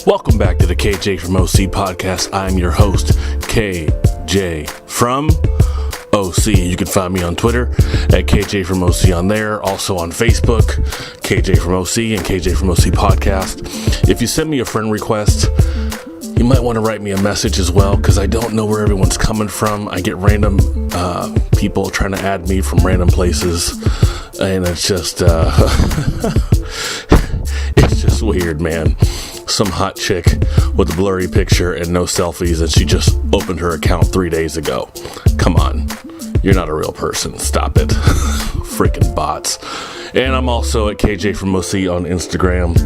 Welcome back to the KJ from OC podcast. I'm your host, KJ from OC. You can find me on Twitter at KJ from OC on there. Also on Facebook, KJ from OC and KJ from OC podcast. If you send me a friend request, you might want to write me a message as well, because I don't know where everyone's coming from. I get random people trying to add me from random places, and it's just it's just weird, man. Some hot chick with a blurry picture and no selfies, and she just opened her account 3 days ago. Come on, you're not a real person. Stop it. Freaking bots. And I'm also at KJ from OC on Instagram,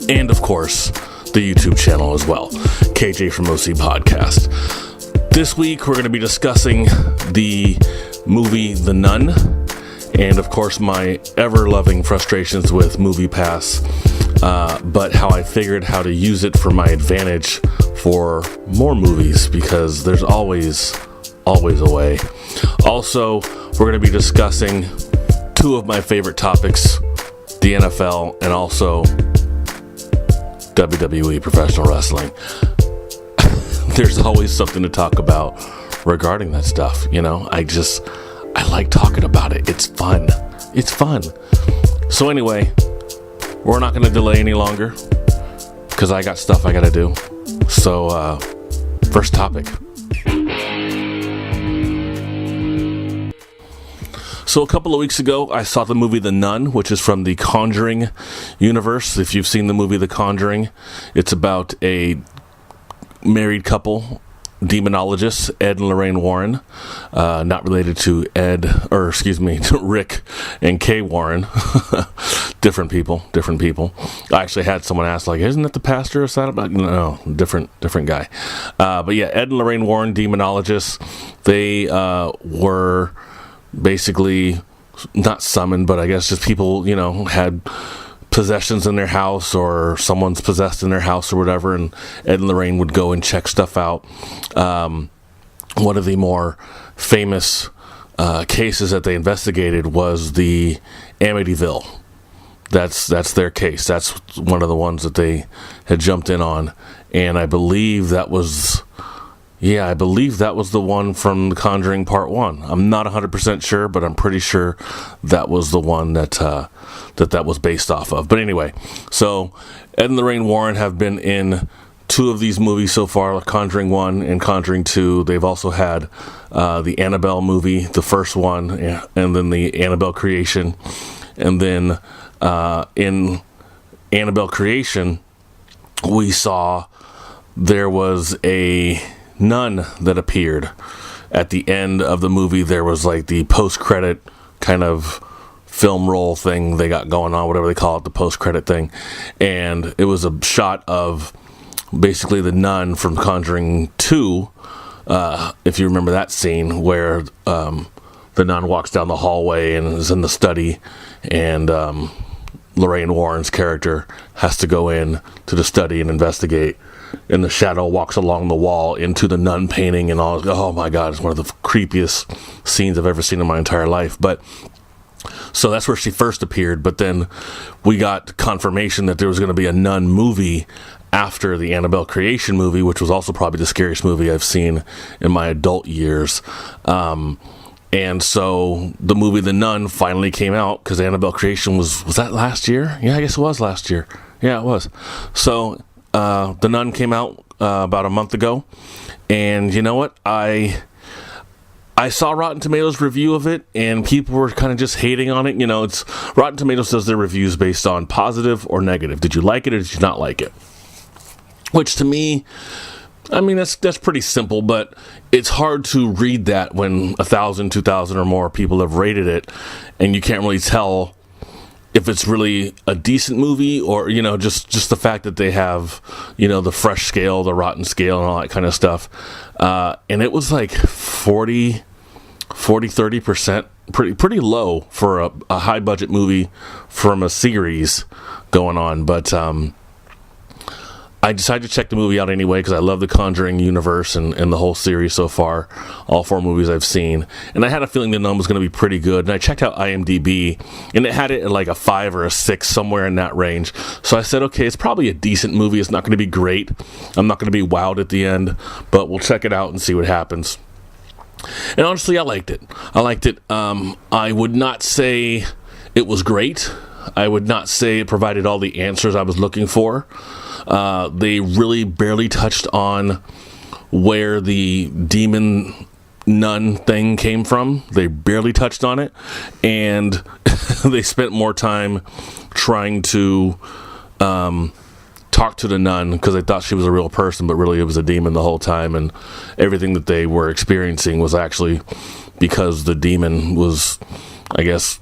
and of course the YouTube channel as well, KJ from OC podcast. This week we're going to be discussing the movie The Nun, and of course my ever-loving frustrations with MoviePass, but how I figured how to use it for my advantage for more movies, because there's always a way. Also, we're going to be discussing two of my favorite topics, the NFL and also WWE, professional wrestling. There's always something to talk about regarding that stuff, you know. I like talking about it. It's fun. So anyway, we're not going to delay any longer, because I got stuff I got to do. So, first topic. So a couple of weeks ago, I saw the movie The Nun, which is from the Conjuring universe. If you've seen the movie The Conjuring, it's about a married couple, demonologists, Ed and Lorraine Warren, not related to to Rick and Kay Warren. different people. I actually had someone ask, like, isn't that the pastor of Saddleback? No, different guy. But yeah, Ed and Lorraine Warren, demonologists. They were basically not summoned, but I guess just people, you know, had possessions in their house, or someone's possessed in their house or whatever, and Ed and Lorraine would go and check stuff out. One of the more famous cases that they investigated was the Amityville. That's their case. That's one of the ones that they had jumped in on, and I believe that was the one from The Conjuring Part 1. I'm not 100% sure, but I'm pretty sure that was the one that was based off of. But anyway, so Ed and Lorraine Warren have been in two of these movies so far, Conjuring 1 and Conjuring 2. They've also had the Annabelle movie, the first one, and then the Annabelle Creation. And then in Annabelle Creation, we saw there was a nun that appeared at the end of the movie. There was like the post-credit kind of film roll thing they got going on, whatever they call it, the post-credit thing, and it was a shot of basically the nun from Conjuring 2, if you remember that scene where the nun walks down the hallway and is in the study, and Lorraine Warren's character has to go in to the study and investigate, and the shadow walks along the wall into the nun painting and all. Oh my God, it's one of the creepiest scenes I've ever seen in my entire life. But so that's where she first appeared, but then we got confirmation that there was going to be a nun movie after the Annabelle Creation movie, which was also probably the scariest movie I've seen in my adult years. And so the movie The Nun finally came out, because Annabelle Creation was that last year? Yeah, I guess it was last year. Yeah, it was. So The Nun came out about a month ago, and you know what? I saw Rotten Tomatoes review of it, and people were kind of just hating on it. You know, it's Rotten Tomatoes does their reviews based on positive or negative. Did you like it or did you not like it? Which to me, I mean, that's pretty simple, but it's hard to read that when 1,000, 2,000 or more people have rated it, and you can't really tell if it's really a decent movie, or, you know, just the fact that they have, you know, the fresh scale, the rotten scale, and all that kind of stuff. And it was like 30%, pretty low for a high budget movie from a series going on. But I decided to check the movie out anyway because I love the Conjuring universe and the whole series so far, all 4 movies I've seen. And I had a feeling The Nun was going to be pretty good. And I checked out IMDb, and it had it at like a 5 or a 6, somewhere in that range. So I said, okay, it's probably a decent movie. It's not going to be great. I'm not going to be wowed at the end, but we'll check it out and see what happens. And honestly, I liked it. I would not say it was great. I would not say it provided all the answers I was looking for. They really barely touched on where the demon nun thing came from. They barely touched on it. And they spent more time trying to talk to the nun because they thought she was a real person, but really it was a demon the whole time. And everything that they were experiencing was actually because the demon was, I guess,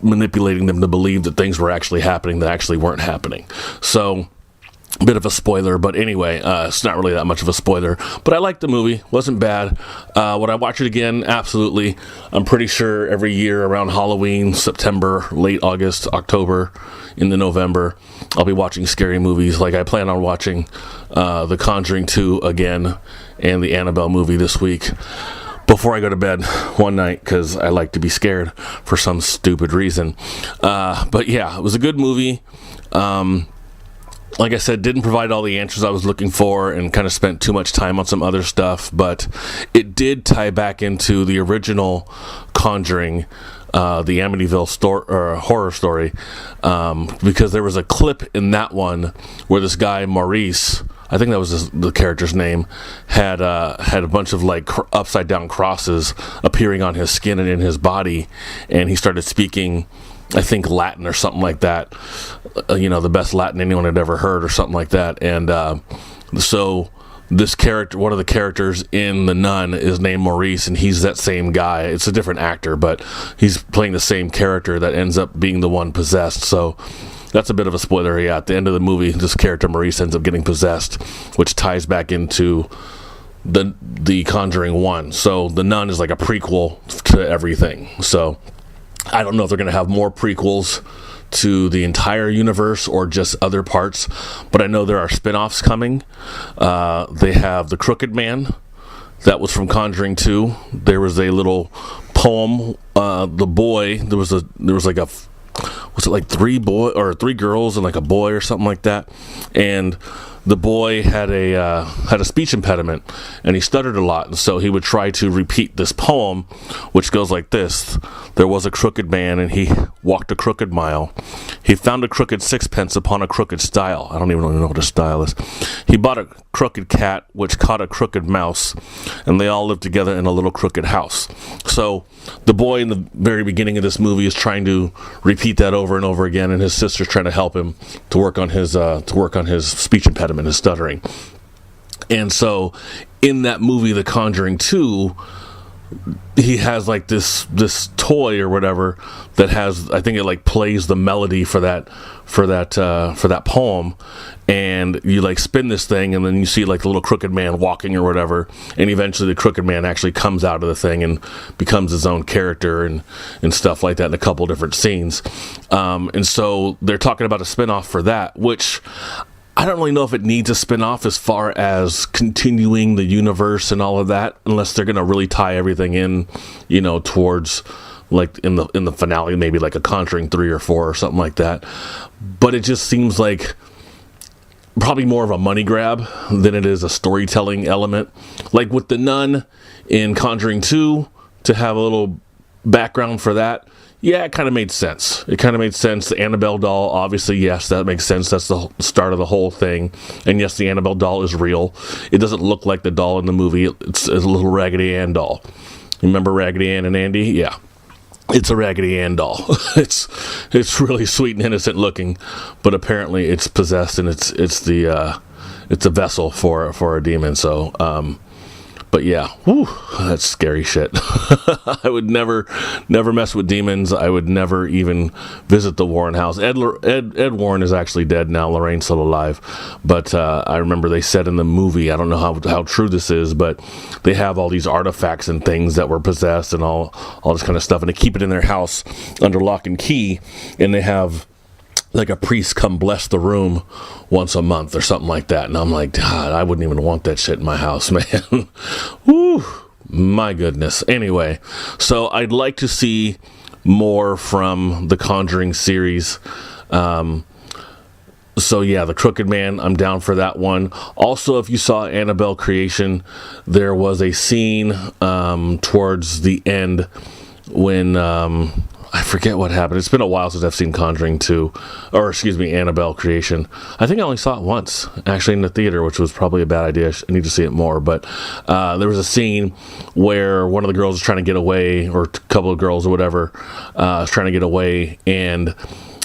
manipulating them to believe that things were actually happening that actually weren't happening. So, a bit of a spoiler, but anyway, it's not really that much of a spoiler. But I liked the movie. Wasn't bad. Would I watch it again? Absolutely. I'm pretty sure every year around Halloween, September, late August, October, into November, I'll be watching scary movies. Like I plan on watching The Conjuring 2 again and the Annabelle movie this week before I go to bed one night because I like to be scared for some stupid reason. But yeah, it was a good movie. Like I said, didn't provide all the answers I was looking for and kind of spent too much time on some other stuff, but it did tie back into the original Conjuring, the Amityville horror story, because there was a clip in that one where this guy, Maurice, I think that was the character's name, had a bunch of like upside down crosses appearing on his skin and in his body, and he started speaking, I think, Latin or something like that. The best Latin anyone had ever heard or something like that. And so this character, one of the characters in The Nun, is named Maurice, and he's that same guy. It's a different actor, but he's playing the same character that ends up being the one possessed. So that's a bit of a spoiler. Yeah, at the end of the movie, this character Maurice ends up getting possessed, which ties back into the Conjuring 1. So The Nun is like a prequel to everything. So I don't know if they're going to have more prequels to the entire universe or just other parts, but I know there are spin-offs coming. They have The Crooked Man. That was from Conjuring 2. There was a little poem. The boy, there was like a, was it like 3 girls and like a boy or something like that? And the boy had a speech impediment, and he stuttered a lot, and so he would try to repeat this poem, which goes like this: there was a crooked man, and he walked a crooked mile. He found a crooked sixpence upon a crooked stile. I don't even know what a stile is. He bought a crooked cat, which caught a crooked mouse, and they all lived together in a little crooked house. So the boy in the very beginning of this movie is trying to repeat that over and over again, and his sister's trying to help him to work on his speech impediment, his stuttering. And so in that movie, The Conjuring 2, he has like this toy or whatever that has, I think it like plays the melody for that poem, and you like spin this thing, and then you see like the little crooked man walking or whatever, and eventually the crooked man actually comes out of the thing and becomes his own character and stuff like that in a couple different scenes. And so they're talking about a spin-off for that, which I don't really know if it needs a spin-off as far as continuing the universe and all of that, unless they're going to really tie everything in, towards like in the finale, maybe like a Conjuring 3 or 4 or something like that. But it just seems like probably more of a money grab than it is a storytelling element. Like with The Nun in Conjuring 2, to have a little background for that, yeah, it kind of made sense. The Annabelle doll, obviously, yes, that makes sense. That's the start of the whole thing. And yes, the Annabelle doll is real. It doesn't look like the doll in the movie. It's a little Raggedy Ann doll. Remember Raggedy Ann and Andy? Yeah. It's a Raggedy Ann doll. It's really sweet and innocent looking, but apparently it's possessed, and it's a vessel for a demon. So, but yeah, whew, that's scary shit. I would never mess with demons. I would never even visit the Warren house. Ed Warren is actually dead now. Lorraine's still alive. But I remember they said in the movie, I don't know how true this is, but they have all these artifacts and things that were possessed and all this kind of stuff, and they keep it in their house under lock and key, and they have like a priest come bless the room once a month or something like that. And I'm like, God, I wouldn't even want that shit in my house, man. Woo, my goodness. Anyway, so I'd like to see more from the Conjuring series. So yeah, The Crooked Man, I'm down for that one. Also, if you saw Annabelle Creation, there was a scene towards the end when I forget what happened. It's been a while since I've seen Conjuring 2, or excuse me, Annabelle Creation. I think I only saw it once, actually, in the theater, which was probably a bad idea. I need to see it more. But there was a scene where one of the girls was trying to get away, or a couple of girls or whatever, was trying to get away, and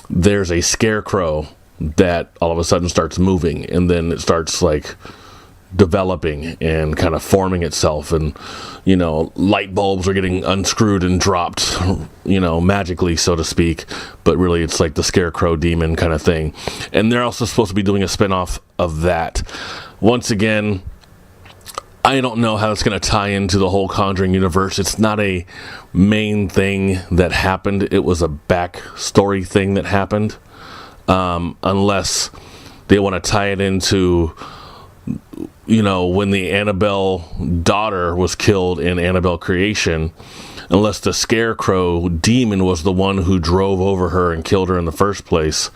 there's a scarecrow that all of a sudden starts moving, and then it starts like developing and kind of forming itself, and light bulbs are getting unscrewed and dropped, magically, so to speak, but really it's like the scarecrow demon kind of thing. And they're also supposed to be doing a spin-off of that. Once again, I don't know how it's going to tie into the whole Conjuring universe. It's not a main thing that happened. It was a backstory thing that happened. Unless they want to tie it into, when the Annabelle daughter was killed in Annabelle Creation, unless the scarecrow demon was the one who drove over her and killed her in the first place,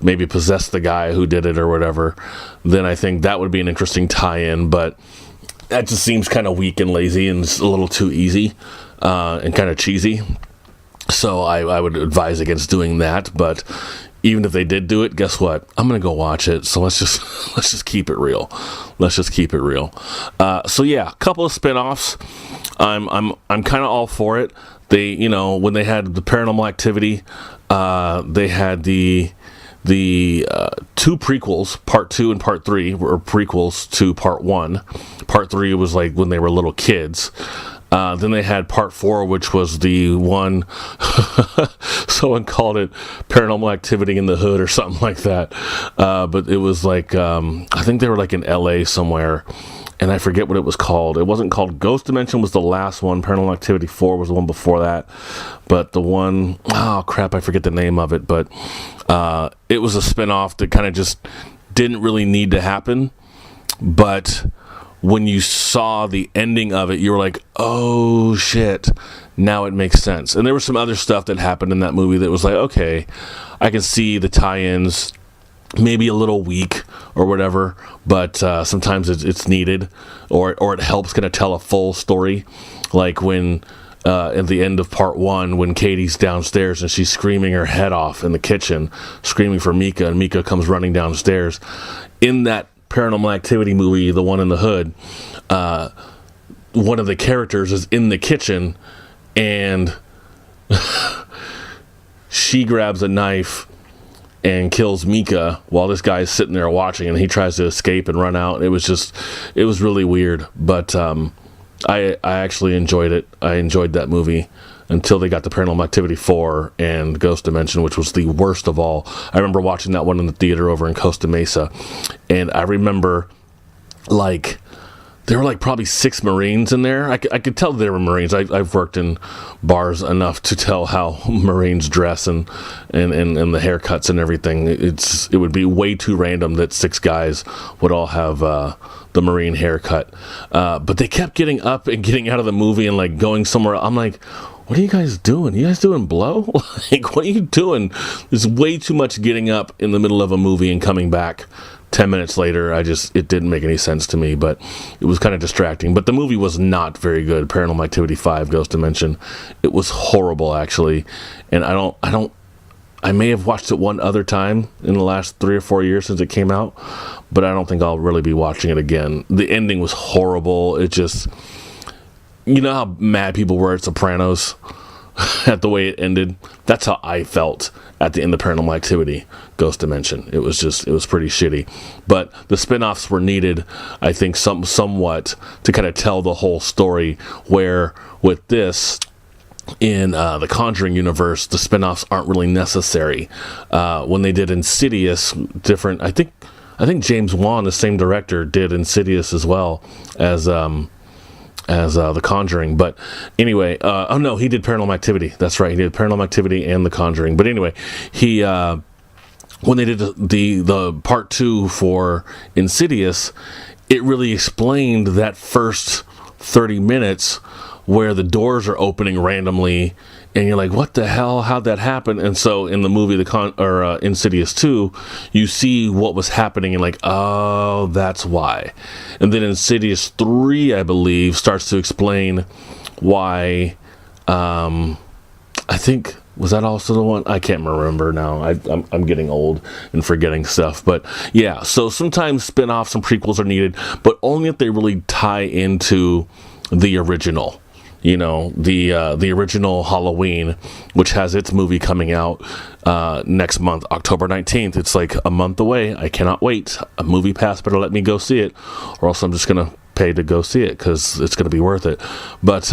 maybe possessed the guy who did it or whatever, then I think that would be an interesting tie-in, but that just seems kind of weak and lazy and it's a little too easy and kind of cheesy. So I would advise against doing that, but even if they did do it, guess what? I'm gonna go watch it. So let's just keep it real. So yeah, a couple of spin-offs. I'm kind of all for it. They, when they had the Paranormal Activity, they had the two prequels, part 2 and part 3 were prequels to part 1. Part 3 was like when they were little kids. Then they had part 4, which was the one, someone called it Paranormal Activity in the Hood or something like that. But it was like, I think they were like in LA somewhere, and I forget what it was called. It wasn't called Ghost Dimension was the last one. Paranormal Activity 4 was the one before that. But the one, oh crap, I forget the name of it. But it was a spinoff that kind of just didn't really need to happen. But when you saw the ending of it, you were like, oh shit, now it makes sense. And there was some other stuff that happened in that movie that was like, okay, I can see the tie-ins, maybe a little weak or whatever, but sometimes it's needed, or it helps kind of tell a full story. Like when at the end of part 1, when Katie's downstairs and she's screaming her head off in the kitchen, screaming for Mika, and Mika comes running downstairs. In that Paranormal Activity movie, the one in the Hood, one of the characters is in the kitchen, and she grabs a knife and kills Mika while this guy is sitting there watching, and he tries to escape and run out. It was really weird, but I actually enjoyed it. I enjoyed that movie until they got to Paranormal Activity 4 and Ghost Dimension, which was the worst of all. I remember watching that one in the theater over in Costa Mesa, and I remember, like, there were like probably 6 Marines in there. I could tell they were Marines. I've worked in bars enough to tell how Marines dress and the haircuts and everything. It would be way too random that 6 guys would all have the Marine haircut. But they kept getting up and getting out of the movie and like going somewhere. I'm like, what are you guys doing? You guys doing blow? Like, what are you doing? There's way too much getting up in the middle of a movie and coming back 10 minutes later. It didn't make any sense to me, but it was kind of distracting. But the movie was not very good. Paranormal Activity 5, Ghost Dimension. It was horrible, actually. And I may have watched it one other time in the last 3 or 4 years since it came out, but I don't think I'll really be watching it again. The ending was horrible. It just, you know how mad people were at Sopranos at the way it ended? That's how I felt at the end of Paranormal Activity, Ghost Dimension. It was pretty shitty. But the spin-offs were needed, I think, somewhat to kind of tell the whole story, where with this, in the Conjuring universe, the spin-offs aren't really necessary. When they did Insidious, different, I think James Wan, the same director, did Insidious as well as The Conjuring. But anyway, he did Paranormal Activity. That's right, he did Paranormal Activity and The Conjuring. But anyway, he when they did the part 2 for Insidious, it really explained that first 30 minutes where the doors are opening randomly, and you're like, what the hell? How'd that happen? And so in the movie, Insidious 2, you see what was happening, and like, oh, that's why. And then Insidious 3, I believe, starts to explain why, I think, was that also the one? I can't remember now. I'm getting old and forgetting stuff. But yeah, so sometimes spin-offs and prequels are needed, but only if they really tie into the original. You know, the original Halloween, which has its movie coming out next month, October 19th. It's like a month away. I cannot wait. A MoviePass better let me go see it, or else I'm just going to pay to go see it because it's going to be worth it. But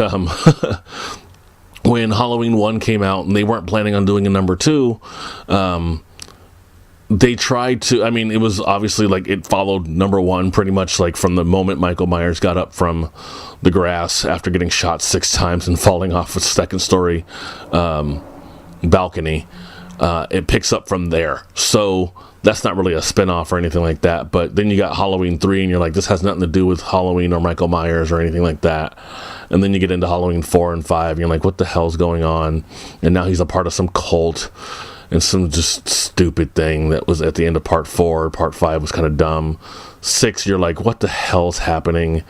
when Halloween 1 came out and they weren't planning on doing a number 2, they tried to, I mean, it was obviously like it followed number 1 pretty much like from the moment Michael Myers got up from the grass after getting shot 6 times and falling off a second story balcony. It picks up from there. So that's not really a spin-off or anything like that. But then you got Halloween 3 and you're like, this has nothing to do with Halloween or Michael Myers or anything like that. And then you get into Halloween 4 and 5 and you're like, what the hell's going on? And now he's a part of some cult and some just stupid thing that was at the end of part 4. Part 5 was kind of dumb. 6, you're like, what the hell's happening?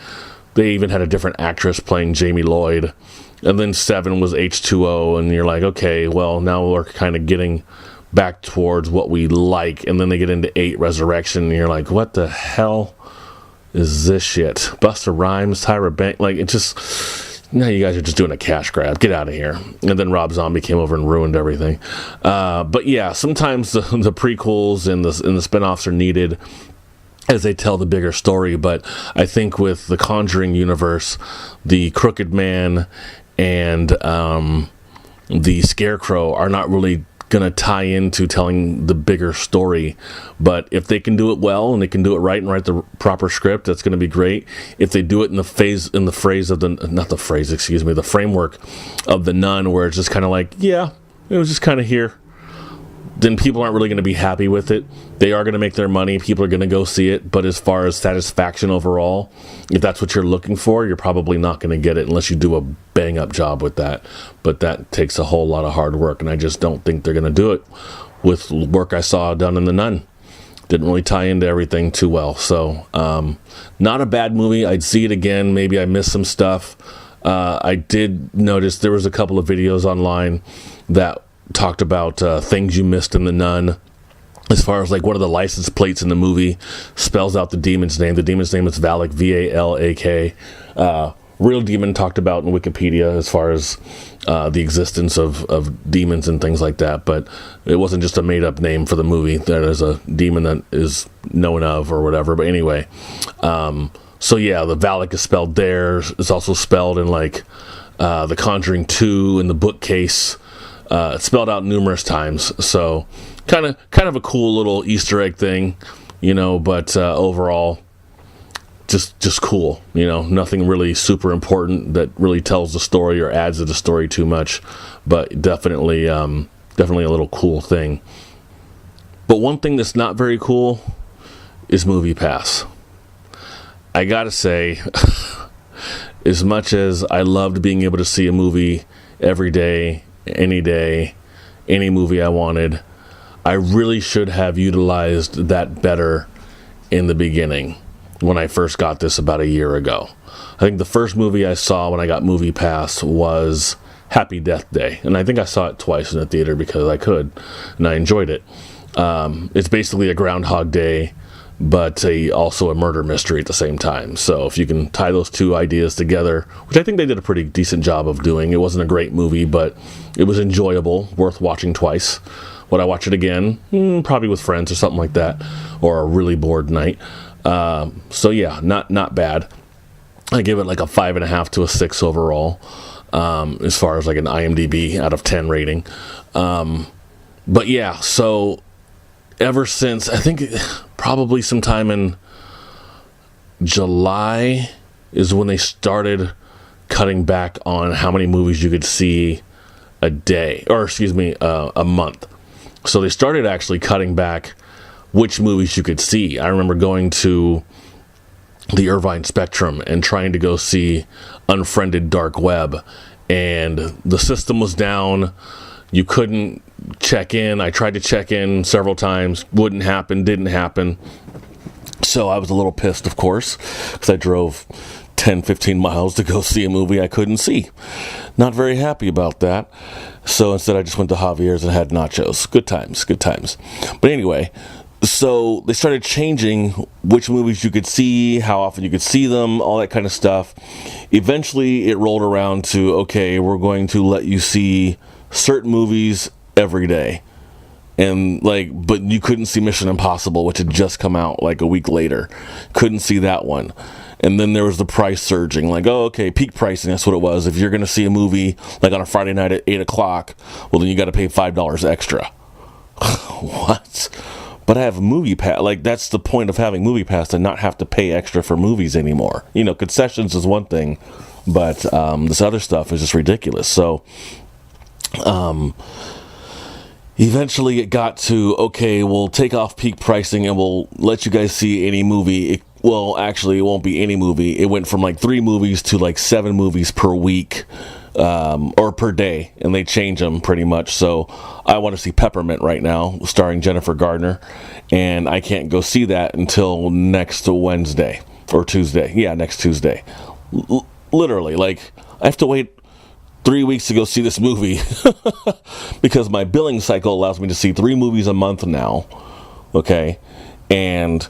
They even had a different actress playing Jamie Lloyd. And then 7 was H2O, and you're like, okay, well, now we're kind of getting back towards what we like. And then they get into 8, Resurrection, and you're like, what the hell is this shit? Busta Rhymes, Tyra Banks, like, it just, now you guys are just doing a cash grab. Get out of here. And then Rob Zombie came over and ruined everything. But yeah, sometimes the prequels and the spinoffs are needed as they tell the bigger story. But I think with the Conjuring universe, the Crooked Man and the Scarecrow are not really going to tie into telling the bigger story. But if they can do it well and they can do it right and write the proper script, that's going to be great. If they do it in the framework of The Nun, where it's just kind of like, yeah, it was just kind of here, then people aren't really going to be happy with it. They are going to make their money. People are going to go see it. But as far as satisfaction overall, if that's what you're looking for, you're probably not going to get it unless you do a bang-up job with that. But that takes a whole lot of hard work, and I just don't think they're going to do it with work I saw done in The Nun. Didn't really tie into everything too well. So, not a bad movie. I'd see it again. Maybe I missed some stuff. I did notice there was a couple of videos online that talked about things you missed in The Nun, as far as like what are the license plates in the movie, spells out the demon's name. The demon's name is Valak, V-A-L-A-K. Real demon talked about in Wikipedia as far as the existence of demons and things like that, but it wasn't just a made-up name for the movie. There is a demon that is known of or whatever. But anyway, so yeah, the Valak is spelled there. It's also spelled in like the Conjuring 2 in the bookcase. It's spelled out numerous times, so kind of a cool little Easter egg thing, you know. But overall, just cool, you know. Nothing really super important that really tells the story or adds to the story too much, but definitely a little cool thing. But one thing that's not very cool is MoviePass. I gotta say, as much as I loved being able to see a movie every day, any movie I wanted, I really should have utilized that better in the beginning when I first got this about a year ago. I think the first movie I saw when I got MoviePass was Happy Death Day, and I think I saw it twice in the theater because I could, and I enjoyed it. It's basically a Groundhog Day, but also a murder mystery at the same time. So if you can tie those two ideas together, which I think they did a pretty decent job of doing. It wasn't a great movie, but it was enjoyable, worth watching twice. Would I watch it again? Probably with friends or something like that, or a really bored night. So yeah, not bad. I give it like a 5.5 to a 6 overall, as far as like an IMDb out of 10 rating. But yeah, so ever since, I think probably sometime in July is when they started cutting back on how many movies you could see a day, or excuse me, a month. So they started actually cutting back which movies you could see. I remember going to the Irvine Spectrum and trying to go see Unfriended Dark Web, and the system was down. You couldn't check in. I tried to check in several times. Wouldn't happen. Didn't happen. So I was a little pissed, of course, because I drove 10, 15 miles to go see a movie I couldn't see. Not very happy about that. So instead I just went to Javier's and had nachos. Good times, good times. But anyway, so they started changing which movies you could see, how often you could see them, all that kind of stuff. Eventually it rolled around to, okay, we're going to let you see certain movies every day. And but you couldn't see Mission Impossible, which had just come out like a week later. Couldn't see that one. And then there was the price surging, okay, peak pricing, that's what it was. If you're going to see a movie on a Friday night at 8 o'clock, well, then you got to pay $5 extra. What? But I have MoviePass. That's the point of having MoviePass, to not have to pay extra for movies anymore. Concessions is one thing, but this other stuff is just ridiculous. So, eventually it got to, okay, we'll take off peak pricing and we'll let you guys see any movie. Actually, it won't be any movie. It went from 3 movies to 7 movies per week, or per day, and they change them pretty much. So I want to see Peppermint right now, starring Jennifer Gardner, and I can't go see that until next Wednesday or Tuesday. Yeah, next Tuesday. Literally, I have to wait 3 weeks to go see this movie because my billing cycle allows me to see 3 movies a month now. Okay, and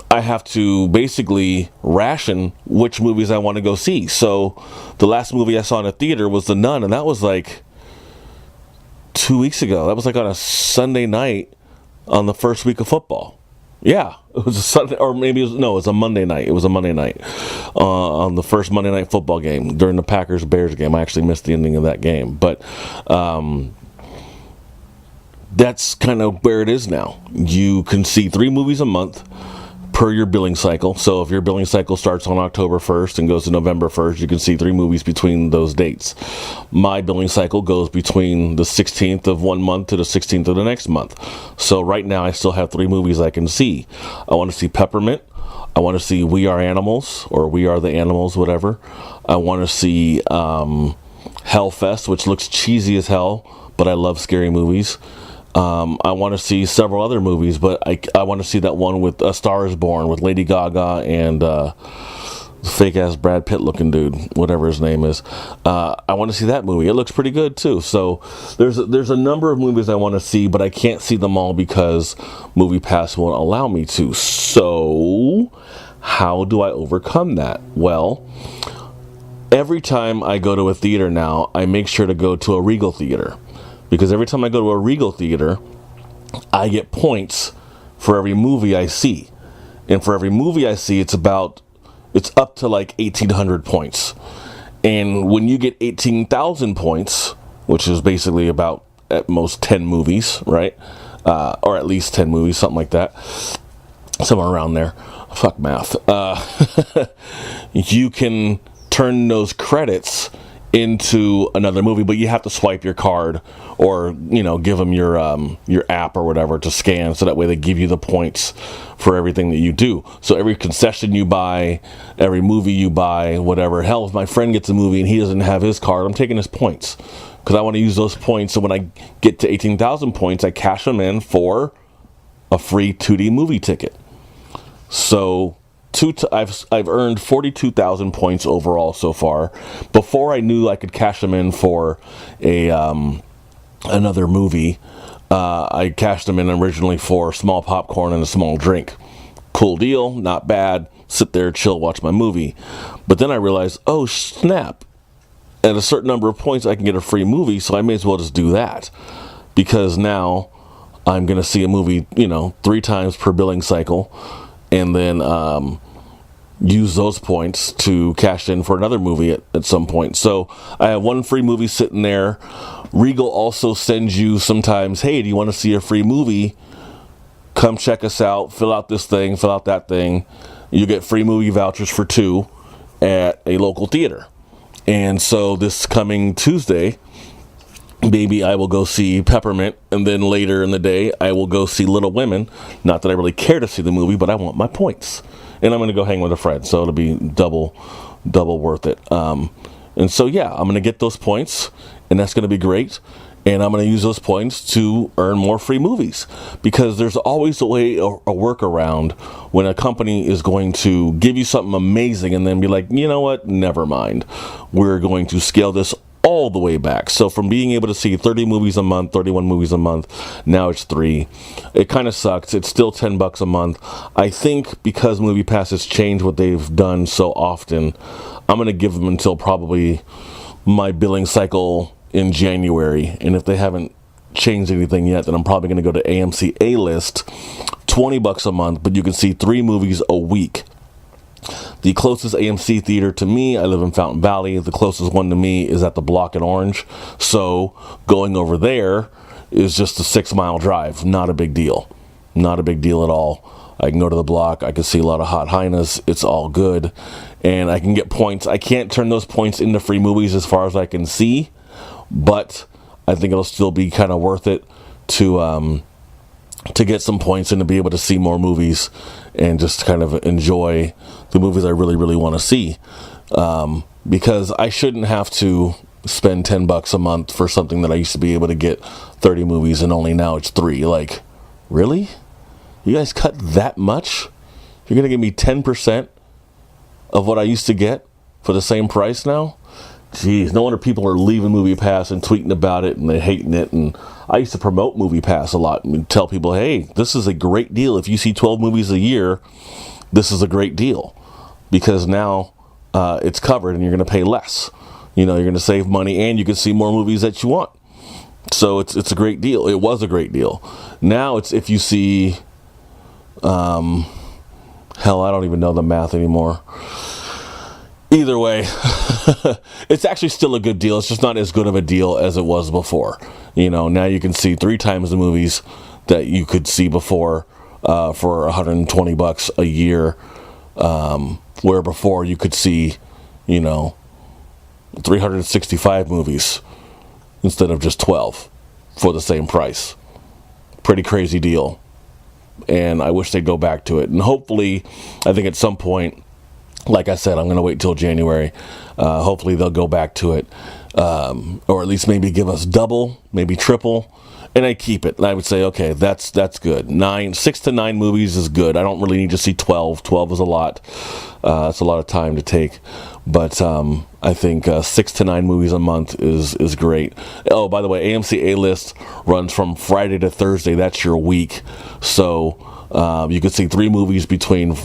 I have to basically ration which movies I want to go see. So the last movie I saw in a theater was The Nun, and that was 2 weeks ago. That was on a Sunday night on the first week of football. Yeah, it was a Sunday, or maybe it was a Monday night. It was a Monday night on the first Monday night football game during the Packers-Bears game. I actually missed the ending of that game, but that's kind of where it is now. You can see 3 movies a month per your billing cycle. So if your billing cycle starts on October 1st and goes to November 1st, you can see 3 movies between those dates. My billing cycle goes between the 16th of one month to the 16th of the next month. So right now I still have 3 movies I can see. I want to see Peppermint. I want to see We Are Animals, or We Are the Animals, whatever. I want to see Hellfest, which looks cheesy as hell, but I love scary movies. I want to see several other movies, but I want to see that one with A Star Is Born with Lady Gaga and fake-ass Brad Pitt-looking dude, whatever his name is. I want to see that movie. It looks pretty good, too. So there's a number of movies I want to see, but I can't see them all because MoviePass won't allow me to. So how do I overcome that? Well, every time I go to a theater now, I make sure to go to a Regal theater. Because every time I go to a Regal theater, I get points for every movie I see. And for every movie I see, it's up to 1,800 points. And when you get 18,000 points, which is basically about at most 10 movies, right? Or at least 10 movies, something like that. Somewhere around there. Fuck math. You can turn those credits into another movie, but you have to swipe your card or give them your app or whatever to scan, so that way they give you the points for everything that you do. So every concession you buy, every movie you buy, whatever. Hell, if my friend gets a movie and he doesn't have his card, I'm taking his points because I want to use those points. So when I get to 18,000 points, I cash them in for a free 2D movie ticket. So I've earned 42,000 points overall so far. Before I knew I could cash them in for another movie, I cashed them in originally for small popcorn and a small drink. Cool deal, not bad. Sit there, chill, watch my movie. But then I realized, oh snap! At a certain number of points, I can get a free movie, so I may as well just do that, because now I'm going to see a movie, 3 times per billing cycle, and then use those points to cash in for another movie at some point. So I have 1 free movie sitting there. Regal also sends you sometimes, hey, do you want to see a free movie? Come check us out, fill out this thing, fill out that thing. You get free movie vouchers for 2 at a local theater. And so this coming Tuesday, maybe I will go see Peppermint, and then later in the day, I will go see Little Women. Not that I really care to see the movie, but I want my points. And I'm going to go hang with a friend, so it'll be double worth it. And so, yeah, I'm going to get those points, and that's going to be great. And I'm going to use those points to earn more free movies, because there's always a way, a workaround when a company is going to give you something amazing and then be like, you know what, never mind. We're going to scale this all the way back. So from being able to see 30 movies a month, 31 movies a month, now it's 3. It kind of sucks. It's still $10 a month. I think because MoviePass has changed what they've done so often, I'm going to give them until probably my billing cycle in January. And if they haven't changed anything yet, then I'm probably going to go to AMC A-List, $20 a month, but you can see 3 movies a week. The closest AMC theater to me, I live in Fountain Valley, the closest one to me is at the Block in Orange. So going over there is just a 6-mile drive. Not a big deal. Not a big deal at all. I can go to the Block. I can see a lot of Hot Highness. It's all good. And I can get points. I can't turn those points into free movies as far as I can see, but I think it'll still be kind of worth it to get some points and to be able to see more movies and just kind of enjoy the movies I really, really want to see. Because I shouldn't have to spend $10 a month for something that I used to be able to get 30 movies and only now it's 3. Like, really? You guys cut that much? You're going to give me 10% of what I used to get for the same price now? Jeez, no wonder people are leaving MoviePass and tweeting about it and they're hating it. And I used to promote MoviePass a lot and tell people, hey, this is a great deal. If you see 12 movies a year, this is a great deal. Because now it's covered and you're going to pay less. You know, you're going to save money and you can see more movies that you want. So it's a great deal. It was a great deal. Now it's if you see, hell, I don't even know the math anymore. Either way, it's actually still a good deal. It's just not as good of a deal as it was before. You know, now you can see 3 times the movies that you could see before for $120 a year, where before you could see, you know, 365 movies instead of just 12 for the same price. Pretty crazy deal. And I wish they'd go back to it. And hopefully, I think at some point, like I said, I'm going to wait till January. Hopefully they'll go back to it. Or at least maybe give us double, maybe triple. And I keep it. And I would say, okay, that's good. 6 to 9 movies is good. I don't really need to see 12. 12 is a lot. It's a lot of time to take. But I think 6 to 9 movies a month is great. Oh, by the way, AMC A-List runs from Friday to Thursday. That's your week. So you could see 3 movies between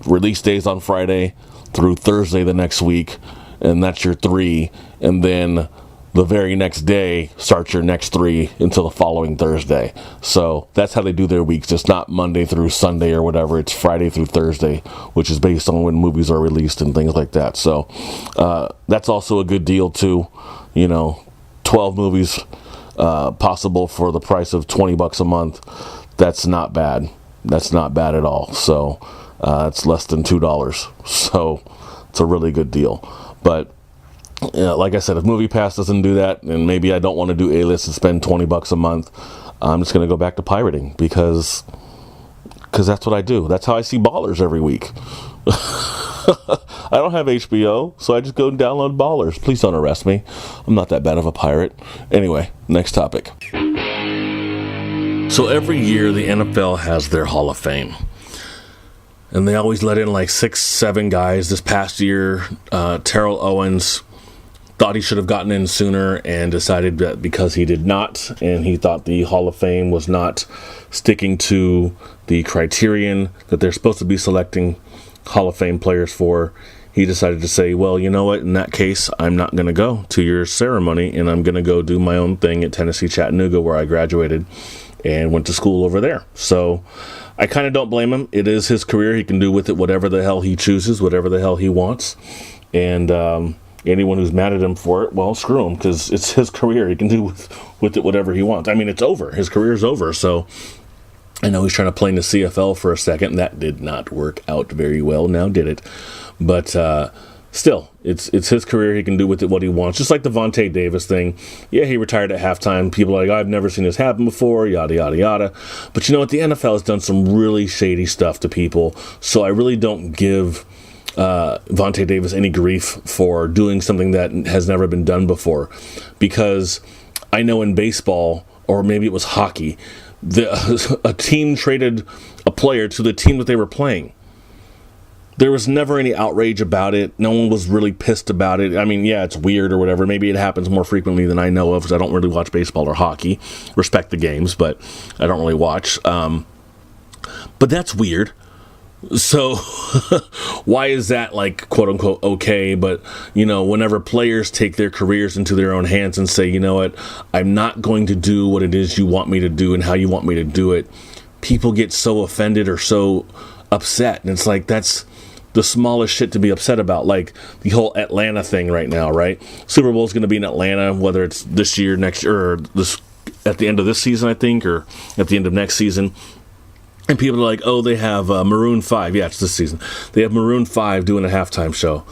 release days on Friday through Thursday the next week, and that's your 3. And then the very next day starts your next 3 until the following Thursday. So that's how they do their weeks. It's not Monday through Sunday or whatever. It's Friday through Thursday, which is based on when movies are released and things like that. So that's also a good deal too. You know, 12 movies possible for the price of $20 a month. That's not bad. That's not bad at all. So it's less than $2. So it's a really good deal. But like I said, if MoviePass doesn't do that, and maybe I don't want to do A-List and spend $20 a month, I'm just going to go back to pirating because that's what I do. That's how I see Ballers every week. I don't have HBO, so I just go and download Ballers. Please don't arrest me. I'm not that bad of a pirate. Anyway, next topic. So every year the NFL has their Hall of Fame. And they always let in like 6, 7 guys. This past year, Terrell Owens thought he should have gotten in sooner and decided that because he did not, and he thought the Hall of Fame was not sticking to the criterion that they're supposed to be selecting Hall of Fame players for, he decided to say, well, you know what, in that case, I'm not going to go to your ceremony, and I'm going to go do my own thing at Tennessee Chattanooga, where I graduated and went to school over there. So I kind of don't blame him. It is his career. He can do with it whatever the hell he chooses, whatever the hell he wants. And anyone who's mad at him for it, well, screw him, because it's his career. He can do with it whatever he wants. I mean, it's over. His career's over. So I know he's trying to play in the CFL for a second. That did not work out very well. Now did it? But still, it's his career. He can do with it what he wants. Just like the Vontae Davis thing. Yeah, he retired at halftime. People are like, I've never seen this happen before, yada, yada, yada. But you know what? The NFL has done some really shady stuff to people. So I really don't give Vontae Davis any grief for doing something that has never been done before. Because I know in baseball, or maybe it was hockey, a team traded a player to the team that they were playing. There was never any outrage about it. No one was really pissed about it. I mean, yeah, it's weird or whatever. Maybe it happens more frequently than I know of, because I don't really watch baseball or hockey. Respect the games, but I don't really watch. But that's weird. So why is that, like, quote unquote okay? But, you know, whenever players take their careers into their own hands and say, you know what, I'm not going to do what it is you want me to do and how you want me to do it, people get so offended or so upset. And it's like, that's the smallest shit to be upset about. Like the whole Atlanta thing right now, right? Super Bowl is going to be in Atlanta, whether it's this year, next year, or this at the end of this season, I think, or at the end of next season. And people are like, oh, they have Maroon 5. Yeah, it's this season. They have Maroon 5 doing a halftime show.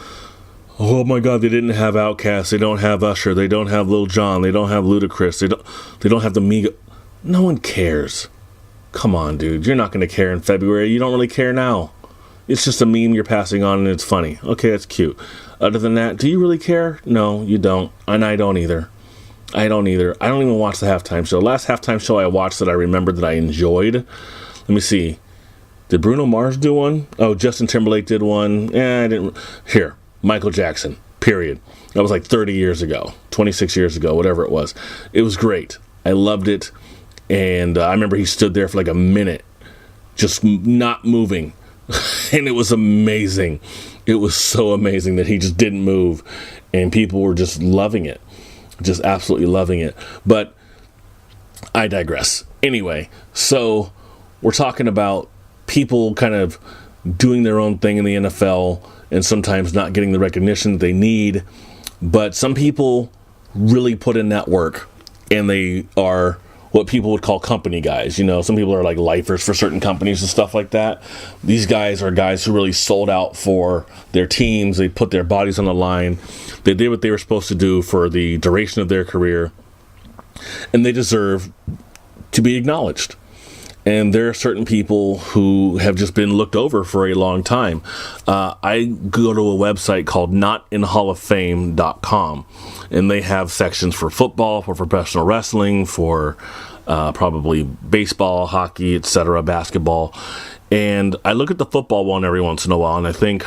Oh my God, they didn't have Outkast. They don't have Usher. They don't have Lil Jon. They don't have Ludacris. They don't have the Migos. No one cares. Come on, dude. You're not going to care in February. You don't really care now. It's just a meme you're passing on and it's funny. Okay, that's cute. Other than that, do you really care? No, you don't. And I don't either. I don't even watch the halftime show. Last halftime show I watched that I remembered that I enjoyed. Let me see. Did Bruno Mars do one? Oh, Justin Timberlake did one. I didn't. Here, Michael Jackson, period. That was like 30 years ago, 26 years ago, whatever it was. It was great. I loved it. And I remember he stood there for like a minute, just not moving. And it was amazing. It was so amazing that he just didn't move. And people were just loving it. Just absolutely loving it. But I digress. Anyway, so we're talking about people kind of doing their own thing in the NFL and sometimes not getting the recognition that they need. But some people really put in that work, and they are what people would call company guys. You know, some people are like lifers for certain companies and stuff like that. These guys are guys who really sold out for their teams. They put their bodies on the line. They did what they were supposed to do for the duration of their career, and they deserve to be acknowledged. And there are certain people who have just been looked over for a long time. I go to a website called notinthehalloffame.com, and they have sections for football, for professional wrestling, for probably baseball, hockey, etc., basketball. And I look at the football one every once in a while, and I think,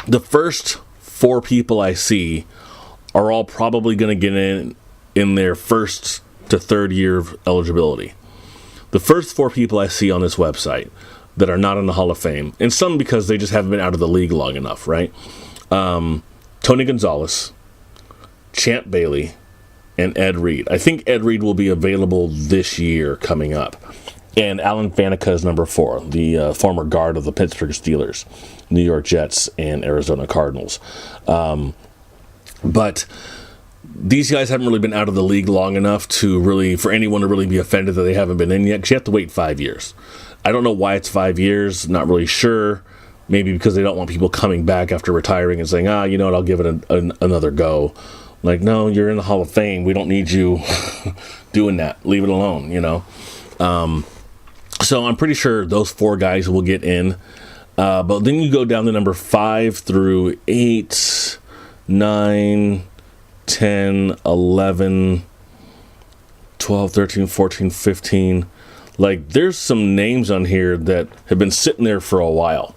the first 4 people I see are all probably going to get in their first to third year of eligibility. The first 4 people I see on this website that are not in the Hall of Fame, and some because they just haven't been out of the league long enough, right? Tony Gonzalez, Champ Bailey, and Ed Reed. I think Ed Reed will be available this year coming up. And Alan Faneca is number 4, the former guard of the Pittsburgh Steelers, New York Jets, and Arizona Cardinals. But these guys haven't really been out of the league long enough for anyone to really be offended that they haven't been in yet, because you have to wait 5 years. I don't know why it's 5 years, not really sure. Maybe because they don't want people coming back after retiring and saying, you know what, I'll give it another go. Like, no, you're in the Hall of Fame. We don't need you doing that. Leave it alone, you know. So I'm pretty sure those 4 guys will get in. But then you go down to number 5 through 8, 9, 10, 11, 12, 13, 14, 15. Like, there's some names on here that have been sitting there for a while.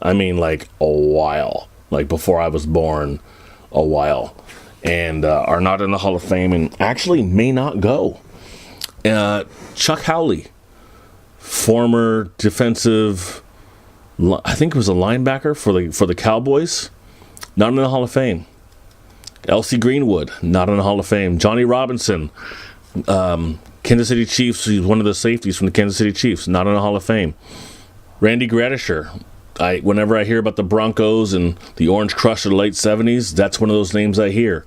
I mean, like, a while. Like, before I was born, a while. And are not in the Hall of Fame and actually may not go. Chuck Howley, former defensive, I think it was a linebacker for the Cowboys, not in the Hall of Fame. L.C. Greenwood, not in the Hall of Fame. Johnny Robinson, Kansas City Chiefs, he's one of the safeties from the Kansas City Chiefs, not in the Hall of Fame. Randy Gradisher, whenever I hear about the Broncos and the Orange Crush of the late 70s, that's one of those names I hear.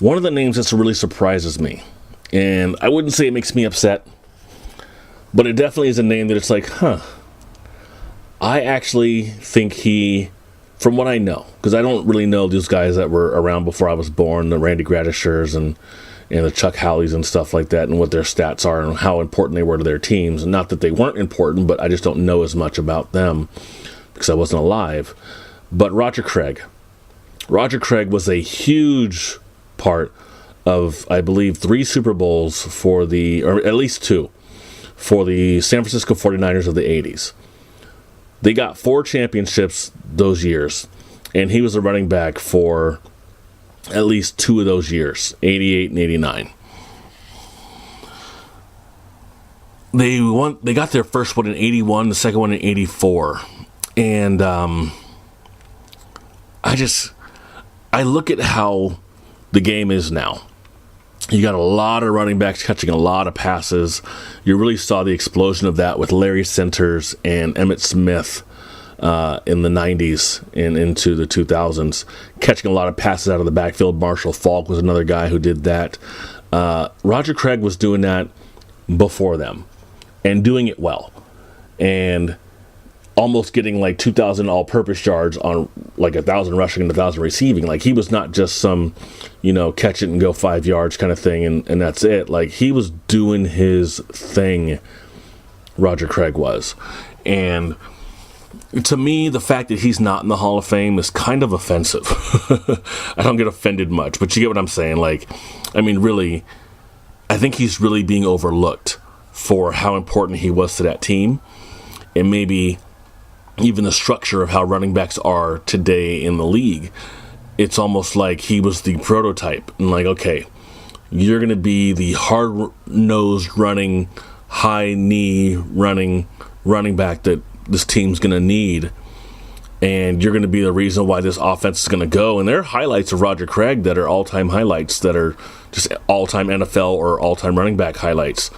One of the names that really surprises me, and I wouldn't say it makes me upset, but it definitely is a name that it's like, I actually think he from what I know, because I don't really know these guys that were around before I was born, the Randy Gradishers and the Chuck Howleys and stuff like that, and what their stats are and how important they were to their teams. Not that they weren't important, but I just don't know as much about them because I wasn't alive. But Roger Craig was a huge part of, I believe, 3 Super Bowls or at least 2, for the San Francisco 49ers of the 80s. They got 4 championships those years, and he was a running back for at least 2 of those years, 88 and 89. They got their first one in 81, the second one in 84. And I look at how the game is now. You got a lot of running backs catching a lot of passes. You really saw the explosion of that with Larry Centers and Emmitt Smith in the 90s and into the 2000s, catching a lot of passes out of the backfield. Marshall Faulk was another guy who did that. Roger Craig was doing that before them and doing it well. And almost getting like 2,000 all-purpose yards on like 1,000 rushing and 1,000 receiving. Like, he was not just some, catch it and go 5 yards kind of thing and that's it. Like, he was doing his thing, Roger Craig was. And to me, the fact that he's not in the Hall of Fame is kind of offensive. I don't get offended much, but you get what I'm saying. Like, I mean, really, I think he's really being overlooked for how important he was to that team. And maybe even the structure of how running backs are today in the league. It's almost like he was the prototype. And like, okay, you're going to be the hard-nosed running, high-knee running back that this team's going to need. And you're going to be the reason why this offense is going to go. And there are highlights of Roger Craig that are all-time highlights, that are just all-time NFL or all-time running back highlights.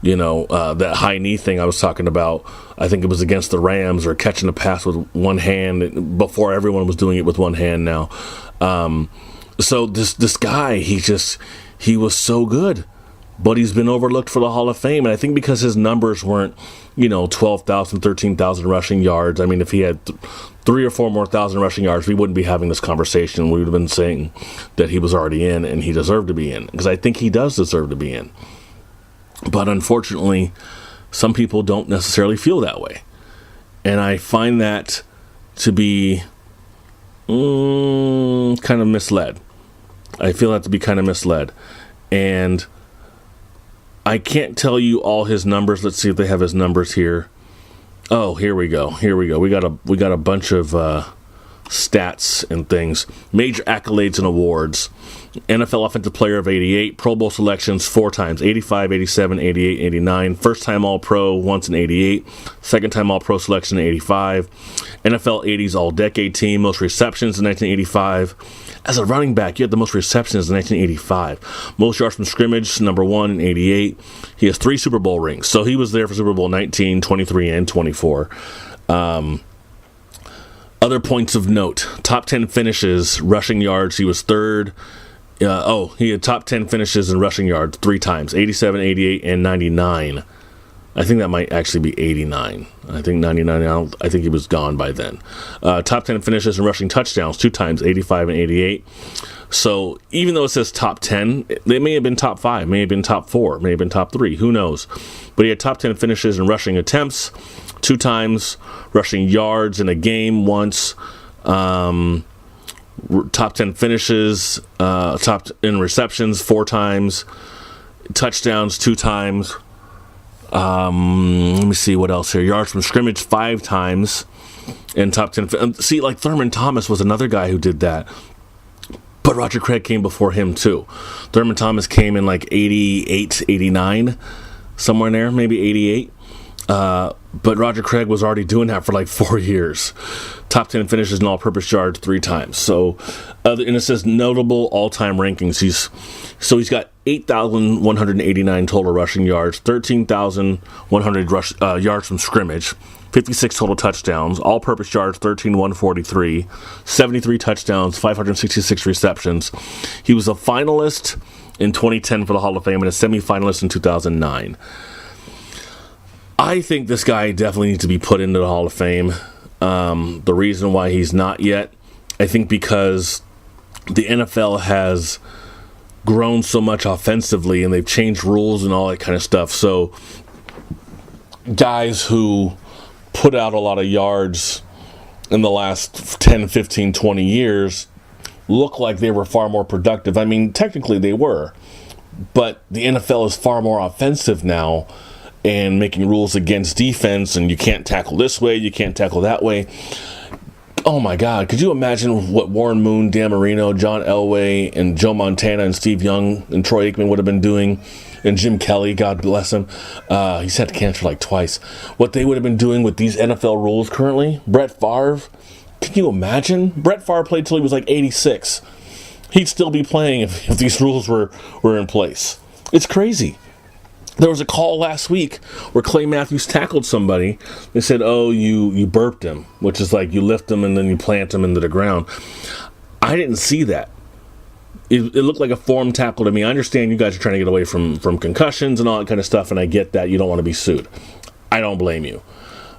That high knee thing I was talking about, I think it was against the Rams, or catching a pass with one hand before everyone was doing it with one hand now. So this guy, he was so good, but he's been overlooked for the Hall of Fame. And I think because his numbers weren't, 12,000, 13,000 rushing yards. I mean, if he had 3 or 4 more thousand rushing yards, we wouldn't be having this conversation. We would have been saying that he was already in and he deserved to be in, because I think he does deserve to be in. But unfortunately, some people don't necessarily feel that way. And I find that to be kind of misled. I feel that to be kind of misled. And I can't tell you all his numbers. Let's see if they have his numbers here. Oh, here we go. We got a bunch of stats and things. Major accolades and awards. NFL Offensive Player of 88, Pro Bowl selections 4 times, 85, 87, 88, 89, first time All-Pro once in 88, second time All-Pro selection in 85, NFL 80s All-Decade Team, most receptions in 1985. As a running back, you had the most receptions in 1985. Most yards from scrimmage, number 1 in 88. He has 3 Super Bowl rings, so he was there for Super Bowl 19, 23, and 24. Other points of note, top 10 finishes, rushing yards, he was 3rd. He had top 10 finishes in rushing yards 3 times, 87, 88, and 99. I think that might actually be 89. I think 99, I think he was gone by then. Top 10 finishes in rushing touchdowns 2 times, 85 and 88. So even though it says top 10, they may have been top 5, may have been top 4, may have been top 3, who knows. But he had top 10 finishes in rushing attempts 2 times, rushing yards in a game once, top 10 finishes, top in receptions 4 times, touchdowns 2 times. Let me see what else here. Yards from scrimmage 5 times, and top 10. See, like Thurman Thomas was another guy who did that. But Roger Craig came before him too. Thurman Thomas came in like 88, 89, somewhere in there, maybe 88. But Roger Craig was already doing that for like 4 years. Top 10 finishes in all-purpose yards 3 times. So, and it says notable all-time rankings. He's got 8,189 total rushing yards, 13,100 yards from scrimmage, 56 total touchdowns, all-purpose yards 13,143, 73 touchdowns, 566 receptions. He was a finalist in 2010 for the Hall of Fame and a semifinalist in 2009. I think this guy definitely needs to be put into the Hall of Fame. The reason why he's not yet, I think because the NFL has grown so much offensively and they've changed rules and all that kind of stuff. So guys who put out a lot of yards in the last 10, 15, 20 years look like they were far more productive. I mean, technically they were, but the NFL is far more offensive now and making rules against defense, and you can't tackle this way, you can't tackle that way. Oh my God, could you imagine what Warren Moon, Dan Marino, John Elway, and Joe Montana, and Steve Young, and Troy Aikman would have been doing, and Jim Kelly, God bless him. He's had cancer like twice. What they would have been doing with these NFL rules currently. Brett Favre, can you imagine? Brett Favre played till he was like 86. He'd still be playing if these rules were in place. It's crazy. There was a call last week where Clay Matthews tackled somebody. They said, oh, you burped him, which is like you lift him and then you plant him into the ground. I didn't see that. It looked like a form tackle to me. I understand you guys are trying to get away from concussions and all that kind of stuff, and I get that. You don't want to be sued. I don't blame you.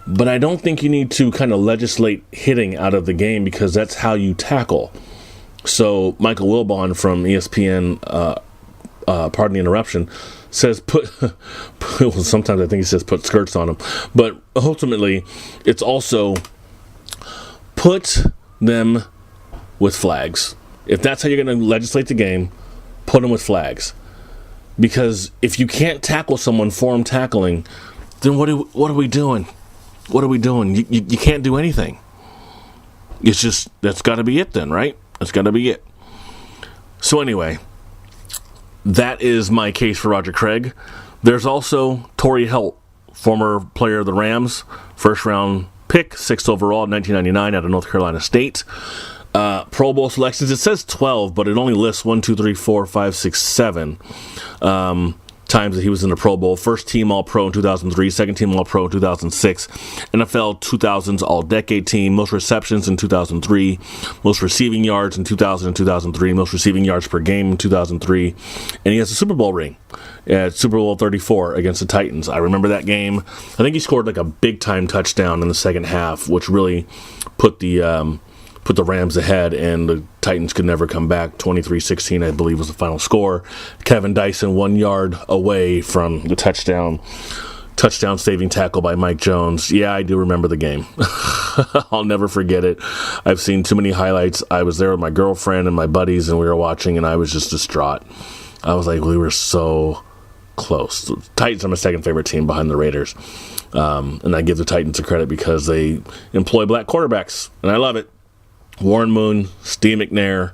But I don't think you need to kind of legislate hitting out of the game because that's how you tackle. So Michael Wilbon from ESPN, pardon the interruption, says well, sometimes I think he says put skirts on them. But ultimately, it's also put them with flags. If that's how you're going to legislate the game, put them with flags. Because if you can't tackle someone form tackling, then what are we doing? What are we doing? You can't do anything. It's just, that's got to be it then, right? That's got to be it. So anyway, that is my case for Roger Craig. There's also Torrey Holt, former player of the Rams, first round pick, 6th overall in 1999 out of North Carolina State. Pro Bowl selections, it says 12, but it only lists 1, 2, 3, 4, 5, 6, 7 times that he was in the Pro Bowl. First team All-Pro in 2003, second team All-Pro in 2006, NFL 2000s All-Decade team, most receptions in 2003, most receiving yards in 2000 and 2003, most receiving yards per game in 2003, and he has a Super Bowl ring at Super Bowl 34 against the Titans. I remember that game. I think he scored like a big-time touchdown in the second half, which really put the Rams ahead, and the Titans could never come back. 23-16, I believe, was the final score. Kevin Dyson 1 yard away from the touchdown saving tackle by Mike Jones. Yeah, I do remember the game. I'll never forget it. I've seen too many highlights. I was there with my girlfriend and my buddies, and we were watching, and I was just distraught. I was like, we were so close. The Titans are my second favorite team behind the Raiders. And I give the Titans a credit because they employ black quarterbacks, and I love it. Warren Moon, Steve McNair,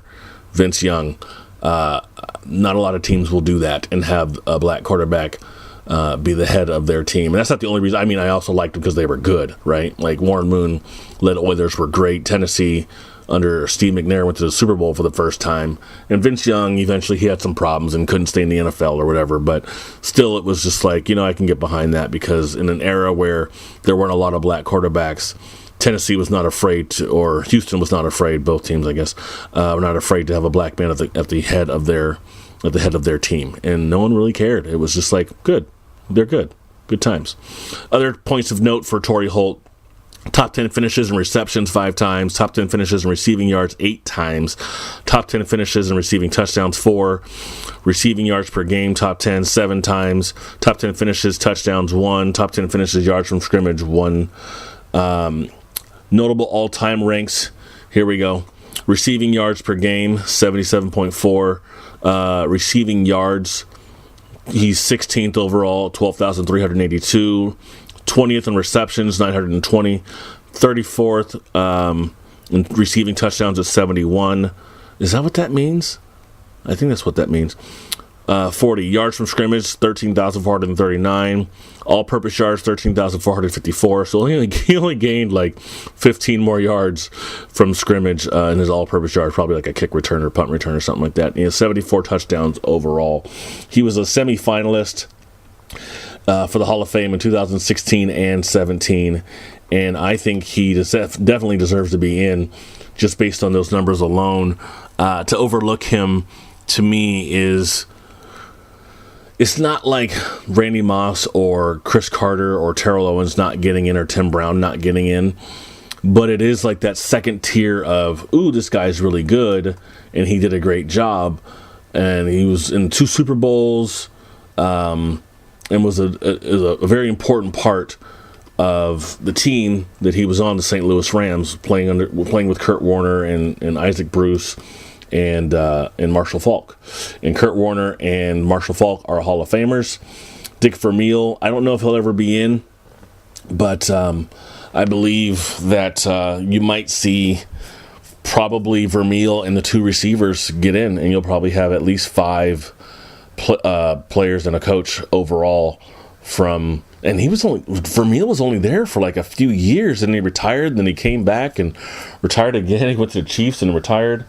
Vince Young. Not a lot of teams will do that and have a black quarterback be the head of their team. And that's not the only reason. I mean, I also liked them because they were good, right? Like Warren Moon led Oilers were great. Tennessee under Steve McNair went to the Super Bowl for the first time. And Vince Young, eventually he had some problems and couldn't stay in the NFL or whatever. But still, it was just like, I can get behind that because in an era where there weren't a lot of black quarterbacks, Tennessee was not afraid to, or Houston was not afraid. Both teams, I guess, were not afraid to have a black man at the head of their team, and no one really cared. It was just like, good, they're good times. Other points of note for Torrey Holt: top 10 finishes and receptions 5 times, top 10 finishes and receiving yards 8 times, top 10 finishes and receiving touchdowns 4, receiving yards per game top 10 7 times, top 10 finishes touchdowns 1, top 10 finishes yards from scrimmage 1. Notable all-time ranks, here we go. Receiving yards per game, 77.4. Receiving yards, he's 16th overall, 12,382. 20th in receptions, 920. 34th in receiving touchdowns at 71. Is that what that means? I think that's what that means. 40 yards from scrimmage, 13,439. All-purpose yards, 13,454. So he only gained like 15 more yards from scrimmage in his all-purpose yards, probably like a kick return or punt return or something like that. He has 74 touchdowns overall. He was a semifinalist for the Hall of Fame in 2016 and 17, and I think he definitely deserves to be in just based on those numbers alone. To overlook him, to me, it's not like Randy Moss or Chris Carter or Terrell Owens not getting in or Tim Brown not getting in. but it is like that second tier of, ooh, this guy's really good, and he did a great job, and he was in 2 Super Bowls, and was a very important part of the team that he was on, the St. Louis Rams, playing with Kurt Warner and Isaac Bruce and Marshall Faulk. And Kurt Warner and Marshall Faulk are Hall of Famers. Dick Vermeil, I don't know if he'll ever be in, but I believe that you might see probably Vermeil and the 2 receivers get in, and you'll probably have at least 5 players and a coach overall from. And Vermeil was only there for like a few years, and he retired, and then he came back and retired again. He went to the Chiefs and retired.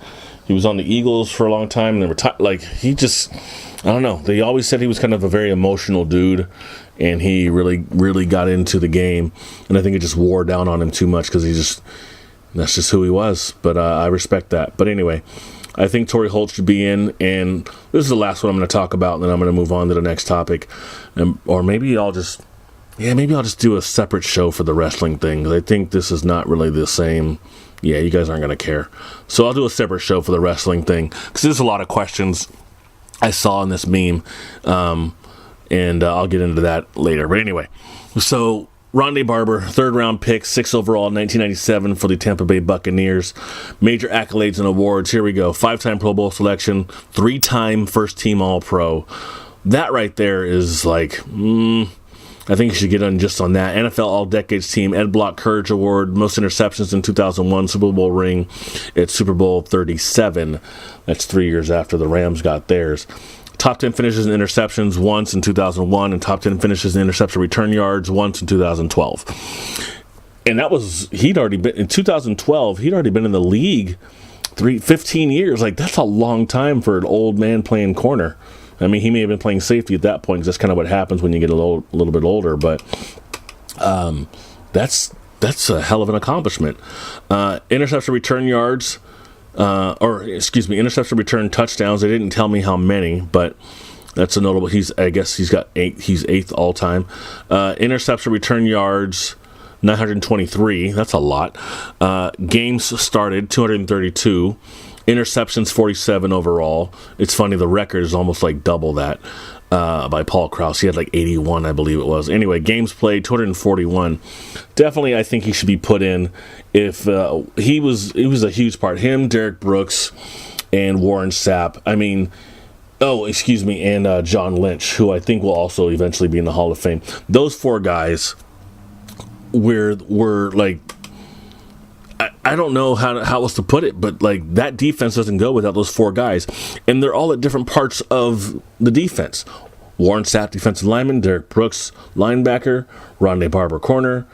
He was on the Eagles for a long time and then retired. Like, he just, I don't know. They always said he was kind of a very emotional dude, and he really, really got into the game. And I think it just wore down on him too much because that's just who he was. But I respect that. But anyway, I think Torrey Holt should be in, and this is the last one I'm going to talk about, and then I'm going to move on to the next topic. Or maybe I'll just do a separate show for the wrestling thing, because I think this is not really the same. Yeah, you guys aren't going to care. So I'll do a separate show for the wrestling thing, because there's a lot of questions I saw in this meme, and I'll get into that later. But anyway, so Rondé Barber, 3rd round pick, 6th overall in 1997 for the Tampa Bay Buccaneers. Major accolades and awards. Here we go. 5-time Pro Bowl selection, 3-time first team All-Pro. That right there is like, I think you should get on just on that. NFL All-Decades Team, Ed Block Courage Award, most interceptions in 2001, Super Bowl ring at Super Bowl 37. That's 3 years after the Rams got theirs. Top 10 finishes in interceptions once in 2001, and top 10 finishes in interception return yards once in 2012. And he'd already been, in 2012, he'd already been in the league 15 years. Like, that's a long time for an old man playing corner. I mean, he may have been playing safety at that point, because that's kind of what happens when you get a little bit older. But that's a hell of an accomplishment. Interception return yards, interception return touchdowns. They didn't tell me how many, but that's a notable. I guess he's got 8. He's 8th all time. Interception return yards, 923. That's a lot. Games started, 232. Interceptions, 47 overall. It's funny, the record is almost like double that by Paul Krause. He had like 81, I believe it was. Anyway, games played, 241. Definitely, I think he should be put in. If he was a huge part. Him, Derek Brooks, and Warren Sapp. I mean, and John Lynch, who I think will also eventually be in the Hall of Fame. Those 4 guys were like, I don't know how else to put it, but like, that defense doesn't go without those 4 guys, and they're all at different parts of the defense. Warren Sapp, defensive lineman; Derek Brooks, linebacker; Rondé Barber, corner;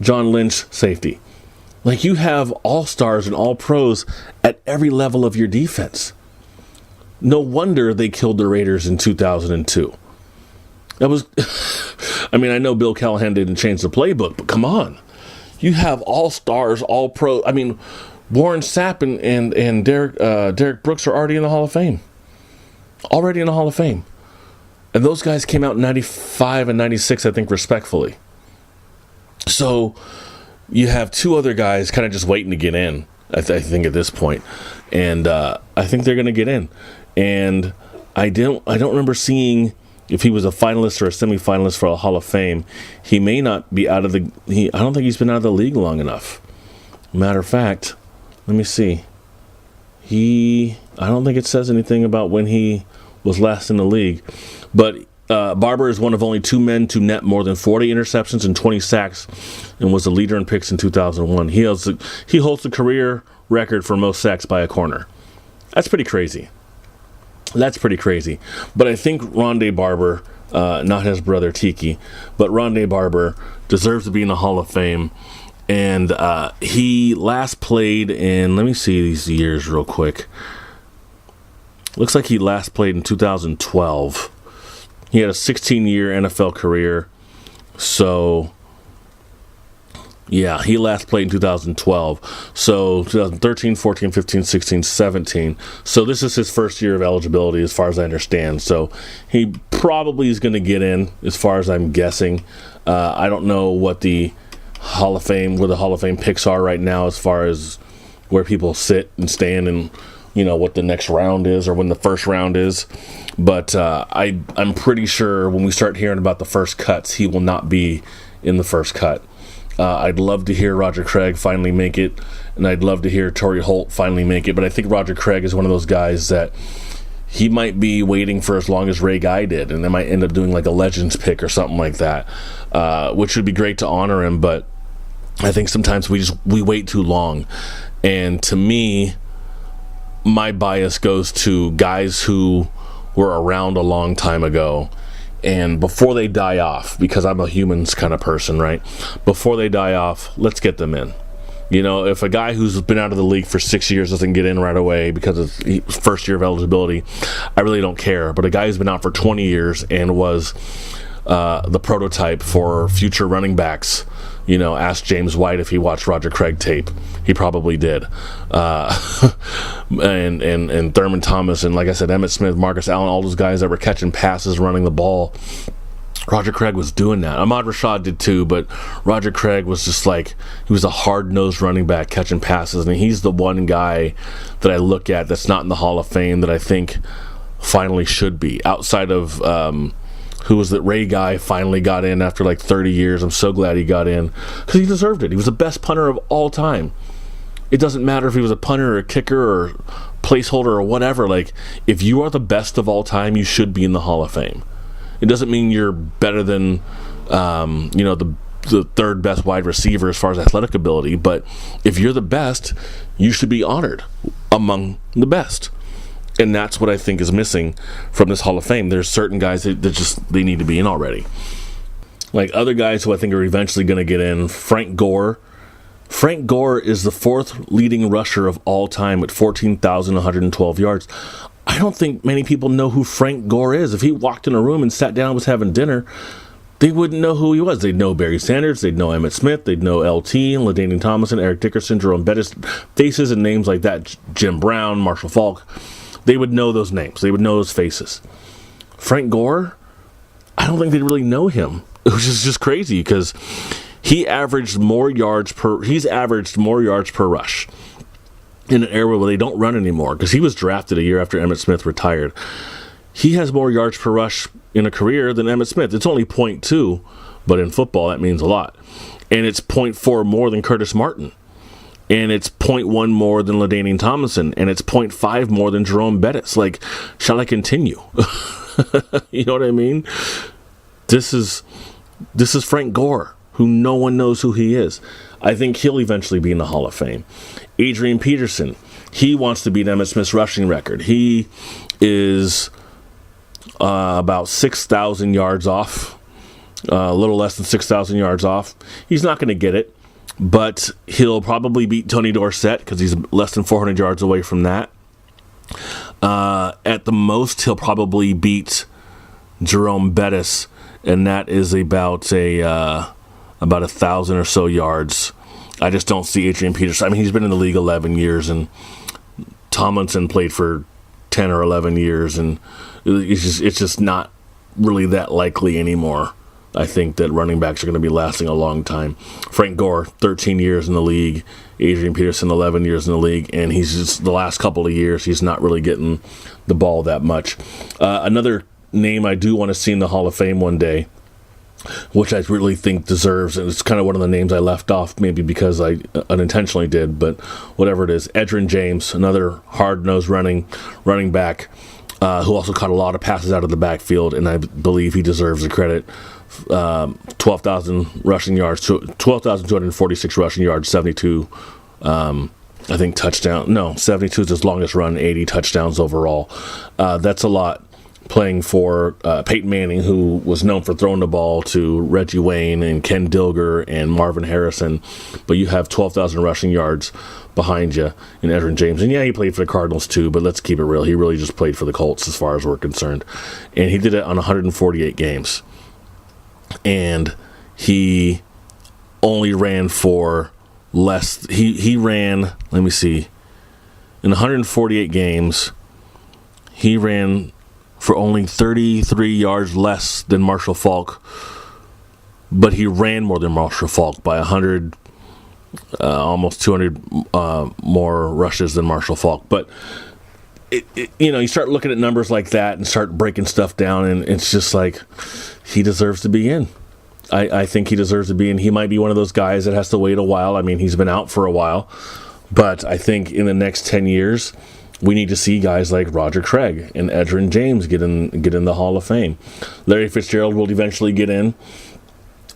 John Lynch, safety. Like, you have all-stars and all-pros at every level of your defense. No wonder they killed the Raiders in 2002. That was, I mean, I know Bill Callahan didn't change the playbook, but come on. You have all-stars, all-pro. I mean, Warren Sapp and Derek Brooks are already in the Hall of Fame. Already in the Hall of Fame. And those guys came out in 95 and 96, I think, respectfully. So you have 2 other guys kind of just waiting to get in, I think, at this point. And I think they're going to get in. And I don't remember seeing if he was a finalist or a semifinalist for a Hall of Fame. He may not be out of the... I don't think he's been out of the league long enough. Matter of fact, let me see. I don't think it says anything about when he was last in the league. But Barber is one of only 2 men to net more than 40 interceptions and 20 sacks, and was the leader in picks in 2001. He holds the career record for most sacks by a corner. That's pretty crazy. But I think Rondé Barber, not his brother Tiki, but Rondé Barber deserves to be in the Hall of Fame. And he last played in, let me see these years real quick. Looks like he last played in 2012. He had a 16-year NFL career. So, yeah, he last played in 2012. So, 2013, 14, 15, 16, 17. So, this is his first year of eligibility as far as I understand. So, he probably is going to get in as far as I'm guessing. I don't know what the Hall of Fame, where the Hall of Fame picks are right now as far as where people sit and stand and, what the next round is or when the first round is. But I'm pretty sure when we start hearing about the first cuts, he will not be in the first cut. I'd love to hear Roger Craig finally make it, and I'd love to hear Torrey Holt finally make it, but I think Roger Craig is one of those guys that he might be waiting for as long as Ray Guy did, and they might end up doing like a Legends pick or something like that, which would be great to honor him, but I think sometimes we wait too long. And to me, my bias goes to guys who were around a long time ago, and before they die off, because I'm a humans kind of person, right? Before they die off, let's get them in. If a guy who's been out of the league for 6 years doesn't get in right away because of his first year of eligibility, I really don't care. But a guy who's been out for 20 years and was the prototype for future running backs, ask James White if he watched Roger Craig tape. He probably did. And Thurman Thomas, and like I said, Emmitt Smith, Marcus Allen, all those guys that were catching passes, running the ball. Roger Craig was doing that. Ahmad Rashad did too, but Roger Craig was just like, he was a hard-nosed running back catching passes, and he's the one guy that I look at that's not in the Hall of Fame that I think finally should be. Outside of, who was that Ray Guy finally got in after like 30 years. I'm so glad he got in because he deserved it. He was the best punter of all time. It doesn't matter if he was a punter or a kicker or placeholder or whatever. Like, if you are the best of all time, you should be in the Hall of Fame. It doesn't mean you're better than, the third best wide receiver as far as athletic ability. But if you're the best, you should be honored among the best. And that's what I think is missing from this Hall of Fame. There's certain guys that they need to be in already. Like other guys who I think are eventually going to get in. Frank Gore. Frank Gore is the fourth leading rusher of all time at 14,112 yards. I don't think many people know who Frank Gore is. If he walked in a room and sat down and was having dinner, they wouldn't know who he was. They'd know Barry Sanders, they'd know Emmitt Smith, they'd know LT, and LaDainian Tomlinson, Eric Dickerson, Jerome Bettis, faces and names like that, Jim Brown, Marshall Faulk. They would know those names. They would know those faces. Frank Gore, I don't think they'd really know him, which is just crazy because he's averaged more yards per rush in an era where they don't run anymore, because he was drafted a year after Emmitt Smith retired. He has more yards per rush in a career than Emmitt Smith. It's only 0.2, but in football that means a lot. And it's 0.4 more than Curtis Martin. And it's 0.1 more than LaDainian Tomlinson. And it's 0.5 more than Jerome Bettis. Like, shall I continue? You know what I mean? This is Frank Gore, who no one knows who he is. I think he'll eventually be in the Hall of Fame. Adrian Peterson, he wants to beat Emmitt Smith's rushing record. He is about 6,000 yards off, a little less than 6,000 yards off. He's not going to get it, but he'll probably beat Tony Dorsett because he's less than 400 yards away from that. At the most, he'll probably beat Jerome Bettis, and that is about 1,000 or so yards. I just don't see Adrian Peterson. I mean, he's been in the league 11 years, and Tomlinson played for 10 or 11 years, and it's just not really that likely anymore. I think that running backs are going to be lasting a long time. Frank Gore, 13 years in the league. Adrian Peterson, 11 years in the league, and he's just the last couple of years, he's not really getting the ball that much. Another name I do want to see in the Hall of Fame one day, which I really think deserves, and it's kind of one of the names I left off, maybe because I unintentionally did, but whatever it is, Edgerrin James, another hard-nosed running back, who also caught a lot of passes out of the backfield, and I believe he deserves the credit. 12,000 rushing yards, 12,246 rushing yards, 72, I think, touchdown. No, 72 is his longest run, 80 touchdowns overall. That's a lot. Playing for Peyton Manning, who was known for throwing the ball to Reggie Wayne and Ken Dilger and Marvin Harrison, but you have 12,000 rushing yards behind you in Edgerrin James. And yeah, he played for the Cardinals too, but let's keep it real. He really just played for the Colts as far as we're concerned. And he did it on 148 games. And he only ran for less. He ran, let me see, in 148 games, he ran for only 33 yards less than Marshall Faulk but he ran more than Marshall Faulk by 100, almost 200 more rushes than Marshall Faulk. But you start looking at numbers like that and start breaking stuff down, and it's just like, he deserves to be in. I think he deserves to be in. He might be one of those guys that has to wait a while. I mean, he's been out for a while, but I think in the next 10 years, we need to see guys like Roger Craig and Edgerrin James get in the Hall of Fame. Larry Fitzgerald will eventually get in.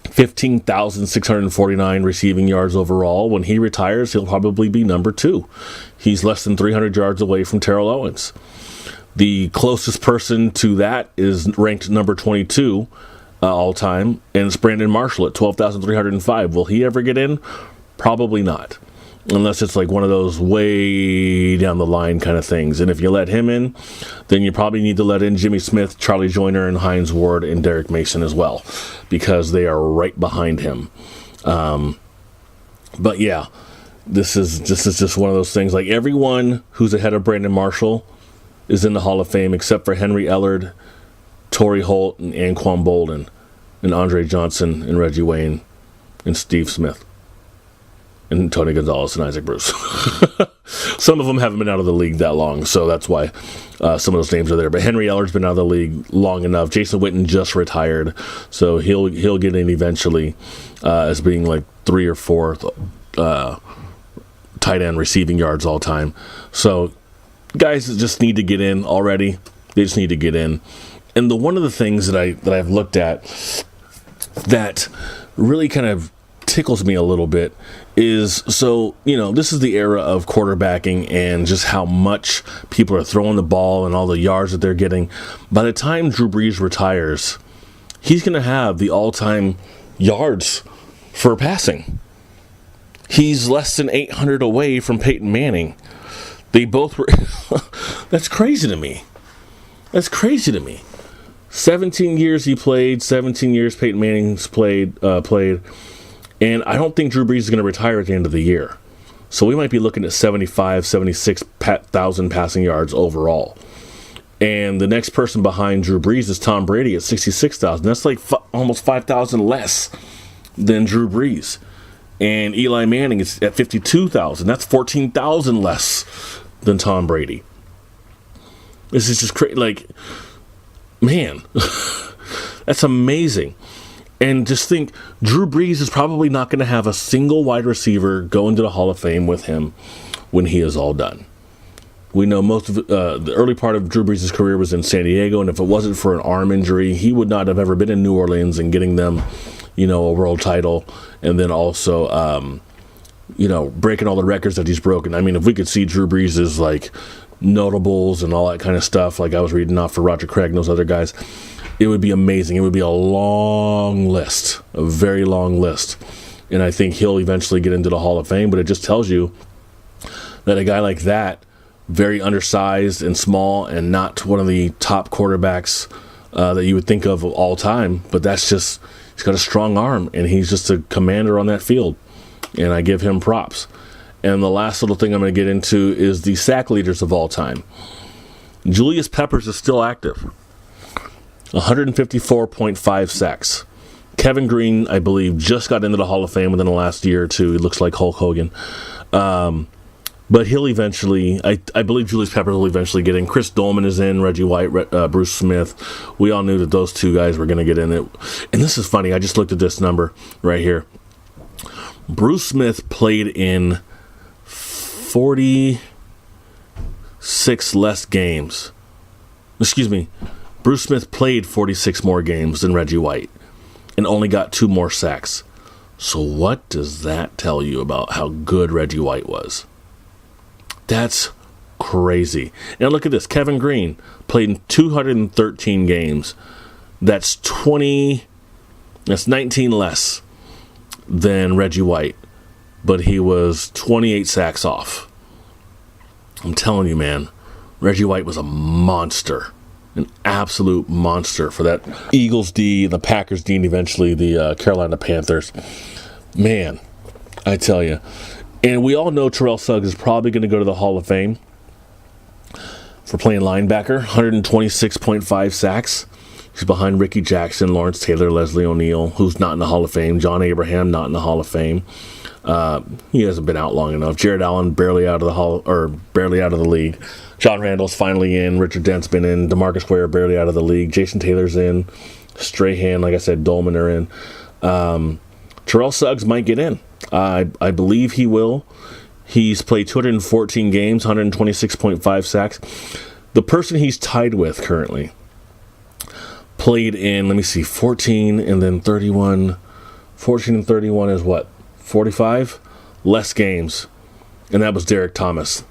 15,649 receiving yards overall. When he retires, he'll probably be number 2. He's less than 300 yards away from Terrell Owens. The closest person to that is ranked number 22 all time, and it's Brandon Marshall at 12,305. Will he ever get in? Probably not, unless it's like one of those way down the line kind of things. And if you let him in, then you probably need to let in Jimmy Smith, Charlie Joyner, and Hines Ward, and Derek Mason as well, because they are right behind him. But yeah, this is just one of those things. Like, everyone who's ahead of Brandon Marshall is in the Hall of Fame except for Henry Ellard, Torrey Holt, and Anquan Bolden, and Andre Johnson, and Reggie Wayne, and Steve Smith, and Tony Gonzalez, and Isaac Bruce. Some of them haven't been out of the league that long, so that's why some of those names are there. But Henry Ellard's been out of the league long enough. Jason Witten just retired, so he'll get in eventually as being like 3 or 4th tight end receiving yards all time. So guys just need to get in already. They just need to get in. And one of the things that I've looked at that really kind of tickles me a little bit is, so, this is the era of quarterbacking and just how much people are throwing the ball and all the yards that they're getting. By the time Drew Brees retires, he's going to have the all-time yards for passing. He's less than 800 away from Peyton Manning. They both were... That's crazy to me. 17 years he played, 17 years Peyton Manning's played, and I don't think Drew Brees is going to retire at the end of the year. So we might be looking at 76,000 passing yards overall. And the next person behind Drew Brees is Tom Brady at 66,000. That's like almost 5,000 less than Drew Brees. And Eli Manning is at 52,000. That's 14,000 less than Tom Brady. This is just crazy. Like, man, that's amazing. And just think, Drew Brees is probably not going to have a single wide receiver go into the Hall of Fame with him when he is all done. We know most of the early part of Drew Brees' career was in San Diego, and if it wasn't for an arm injury, he would not have ever been in New Orleans and getting them, a world title, and then also, breaking all the records that he's broken. I mean, if we could see Drew Brees' like notables and all that kind of stuff, like I was reading off for Roger Craig and those other guys, it would be amazing. It would be a long list, a very long list. And I think he'll eventually get into the Hall of Fame, but it just tells you that a guy like that, very undersized and small and not one of the top quarterbacks that you would think of all time, but that's just, he's got a strong arm and he's just a commander on that field. And I give him props. And the last little thing I'm going to get into is the sack leaders of all time. Julius Peppers is still active. 154.5 sacks. Kevin Green, I believe, just got into the Hall of Fame within the last year or two. He looks like Hulk Hogan. But he'll eventually, I believe Julius Peppers will eventually get in. Chris Dolman is in, Reggie White, Bruce Smith. We all knew that those two guys were going to get in it. And this is funny. I just looked at this number right here. Bruce Smith played in 46 less games. Excuse me. Bruce Smith played 46 more games than Reggie White and only got 2 more sacks. So what does that tell you about how good Reggie White was? That's crazy. Now look at this. Kevin Green played in 213 games. That's 19 less than Reggie White, but he was 28 sacks off. I'm telling you, man, Reggie White was a monster, an absolute monster for that Eagles D, the Packers D, and eventually the Carolina Panthers. Man, I tell you. And we all know Terrell Suggs is probably going to go to the Hall of Fame for playing linebacker, 126.5 sacks. He's behind Ricky Jackson, Lawrence Taylor, Leslie O'Neal, who's not in the Hall of Fame. John Abraham, not in the Hall of Fame. He hasn't been out long enough. Jared Allen, barely out of the league. John Randall's finally in. Richard Dent's been in. DeMarcus Ware, barely out of the league. Jason Taylor's in. Strahan, like I said, Dolman are in. Terrell Suggs might get in. I believe he will. He's played 214 games, 126.5 sacks. The person he's tied with currently played in, 14 and then 31. 14 and 31 is what? 45? Less games. And that was Derek Thomas.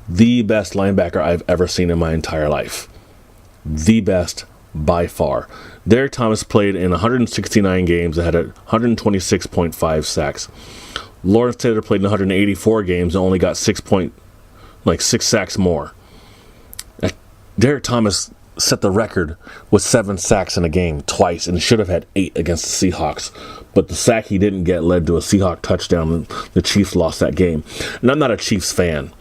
The best linebacker I've ever seen in my entire life. The best by far. Derek Thomas played in 169 games that had 126.5 sacks. Lawrence Taylor played in 184 games and only got 6 sacks more. Derek Thomas set the record with 7 sacks in a game twice and should have had 8 against the Seahawks. But the sack he didn't get led to a Seahawk touchdown, and the Chiefs lost that game. And I'm not a Chiefs fan,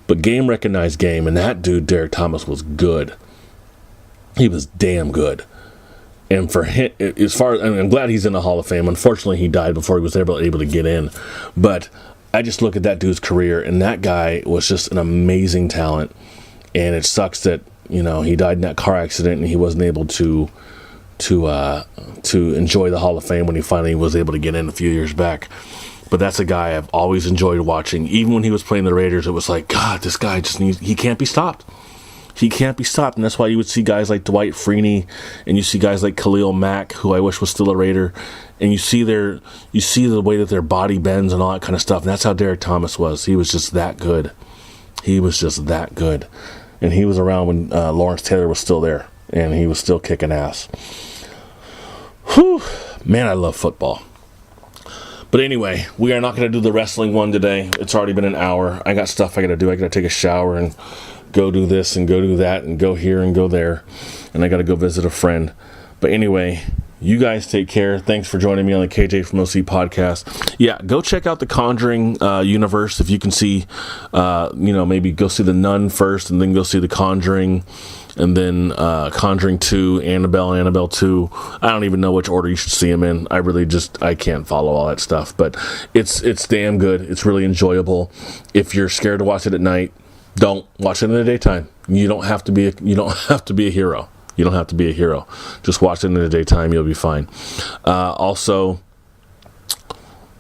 but game recognized game, and that dude, Derek Thomas, was good. He was damn good. And for him, I'm glad he's in the Hall of Fame. Unfortunately, he died before he was able to get in. But I just look at that dude's career, and that guy was just an amazing talent. And it sucks that, he died in that car accident and he wasn't able to enjoy the Hall of Fame when he finally was able to get in a few years back. But that's a guy I've always enjoyed watching. Even when he was playing the Raiders, it was like, God, this guy he can't be stopped. He can't be stopped. And that's why you would see guys like Dwight Freeney and you see guys like Khalil Mack, who I wish was still a Raider. And you see the way that their body bends and all that kind of stuff. And that's how Derek Thomas was. He was just that good. And he was around when Lawrence Taylor was still there. And he was still kicking ass. Whew. Man, I love football. But anyway, we are not going to do the wrestling one today. It's already been an hour. I got stuff I got to do. I got to take a shower and go do this and go do that and go here and go there. And I got to go visit a friend. But anyway, you guys take care. Thanks for joining me on the KJ from OC podcast. Yeah, go check out the Conjuring universe. If you can see, maybe go see the Nun first and then go see the Conjuring. And then Conjuring 2, Annabelle 2. I don't even know which order you should see them in. I can't follow all that stuff. But it's damn good. It's really enjoyable. If you're scared to watch it at night, don't watch it in the daytime. You don't have to be a hero. You don't have to be a hero. Just watch it in the daytime. You'll be fine. Also,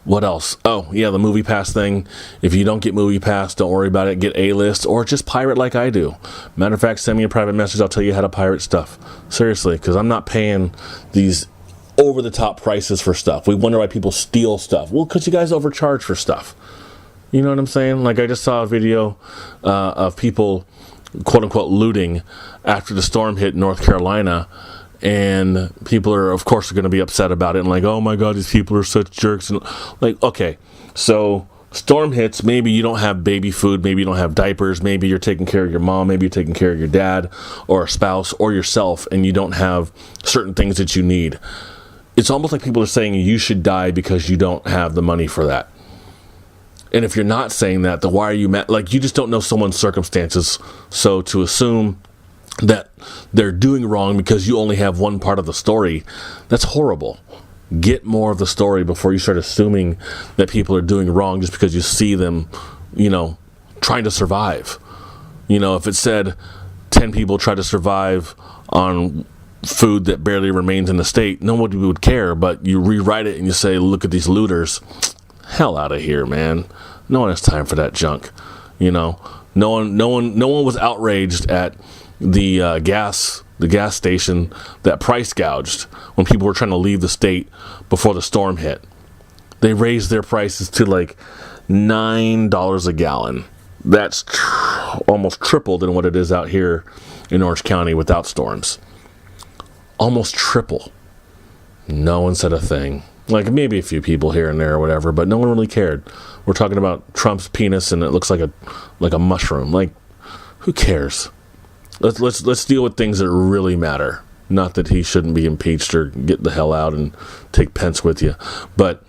what else? Oh, yeah, the MoviePass thing. If you don't get MoviePass, don't worry about it. Get A-List or just pirate like I do. Matter of fact, send me a private message. I'll tell you how to pirate stuff. Seriously, because I'm not paying these over-the-top prices for stuff. We wonder why people steal stuff. Well, because you guys overcharge for stuff. You know what I'm saying? Like, I just saw a video of people, quote-unquote, looting after the storm hit North Carolina. And people are, of course, going to be upset about it and like, oh my God, these people are such jerks. And like, okay, so storm hits, maybe you don't have baby food, maybe you don't have diapers, maybe you're taking care of your mom, maybe you're taking care of your dad or a spouse or yourself, and you don't have certain things that you need. It's almost like people are saying you should die because you don't have the money for that. And if you're not saying that, then why are you mad? Like, you just don't know someone's circumstances. So to assume that they're doing wrong because you only have one part of the story, that's horrible. Get more of the story before you start assuming that people are doing wrong just because you see them, trying to survive. If it said 10 people try to survive on food that barely remains in the state, nobody would care. But you rewrite it and you say, look at these looters. Hell out of here, man. No one has time for that junk. No one was outraged at the gas station that price gouged when people were trying to leave the state before the storm hit. They raised their prices to like $9 a gallon. That's almost triple than what it is out here in Orange County without storms. Almost triple. No one said a thing. Like maybe a few people here and there or whatever, but no one really cared. We're talking about Trump's penis and it looks like a mushroom. Like, who cares? Let's deal with things that really matter. Not that he shouldn't be impeached or get the hell out and take Pence with you. But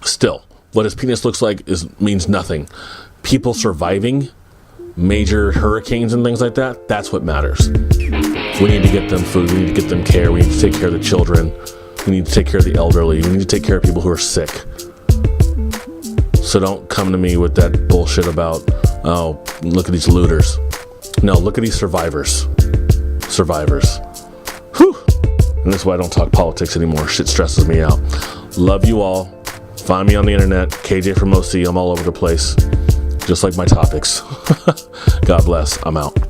still, what his penis looks like means nothing. People surviving major hurricanes and things like that, that's what matters. We need to get them food. We need to get them care. We need to take care of the children. We need to take care of the elderly. We need to take care of people who are sick. So don't come to me with that bullshit about, oh, look at these looters. No, look at these survivors. Survivors. Whew. And that's why I don't talk politics anymore. Shit stresses me out. Love you all. Find me on the internet, KJ from OC. I'm all over the place. Just like my topics. God bless. I'm out.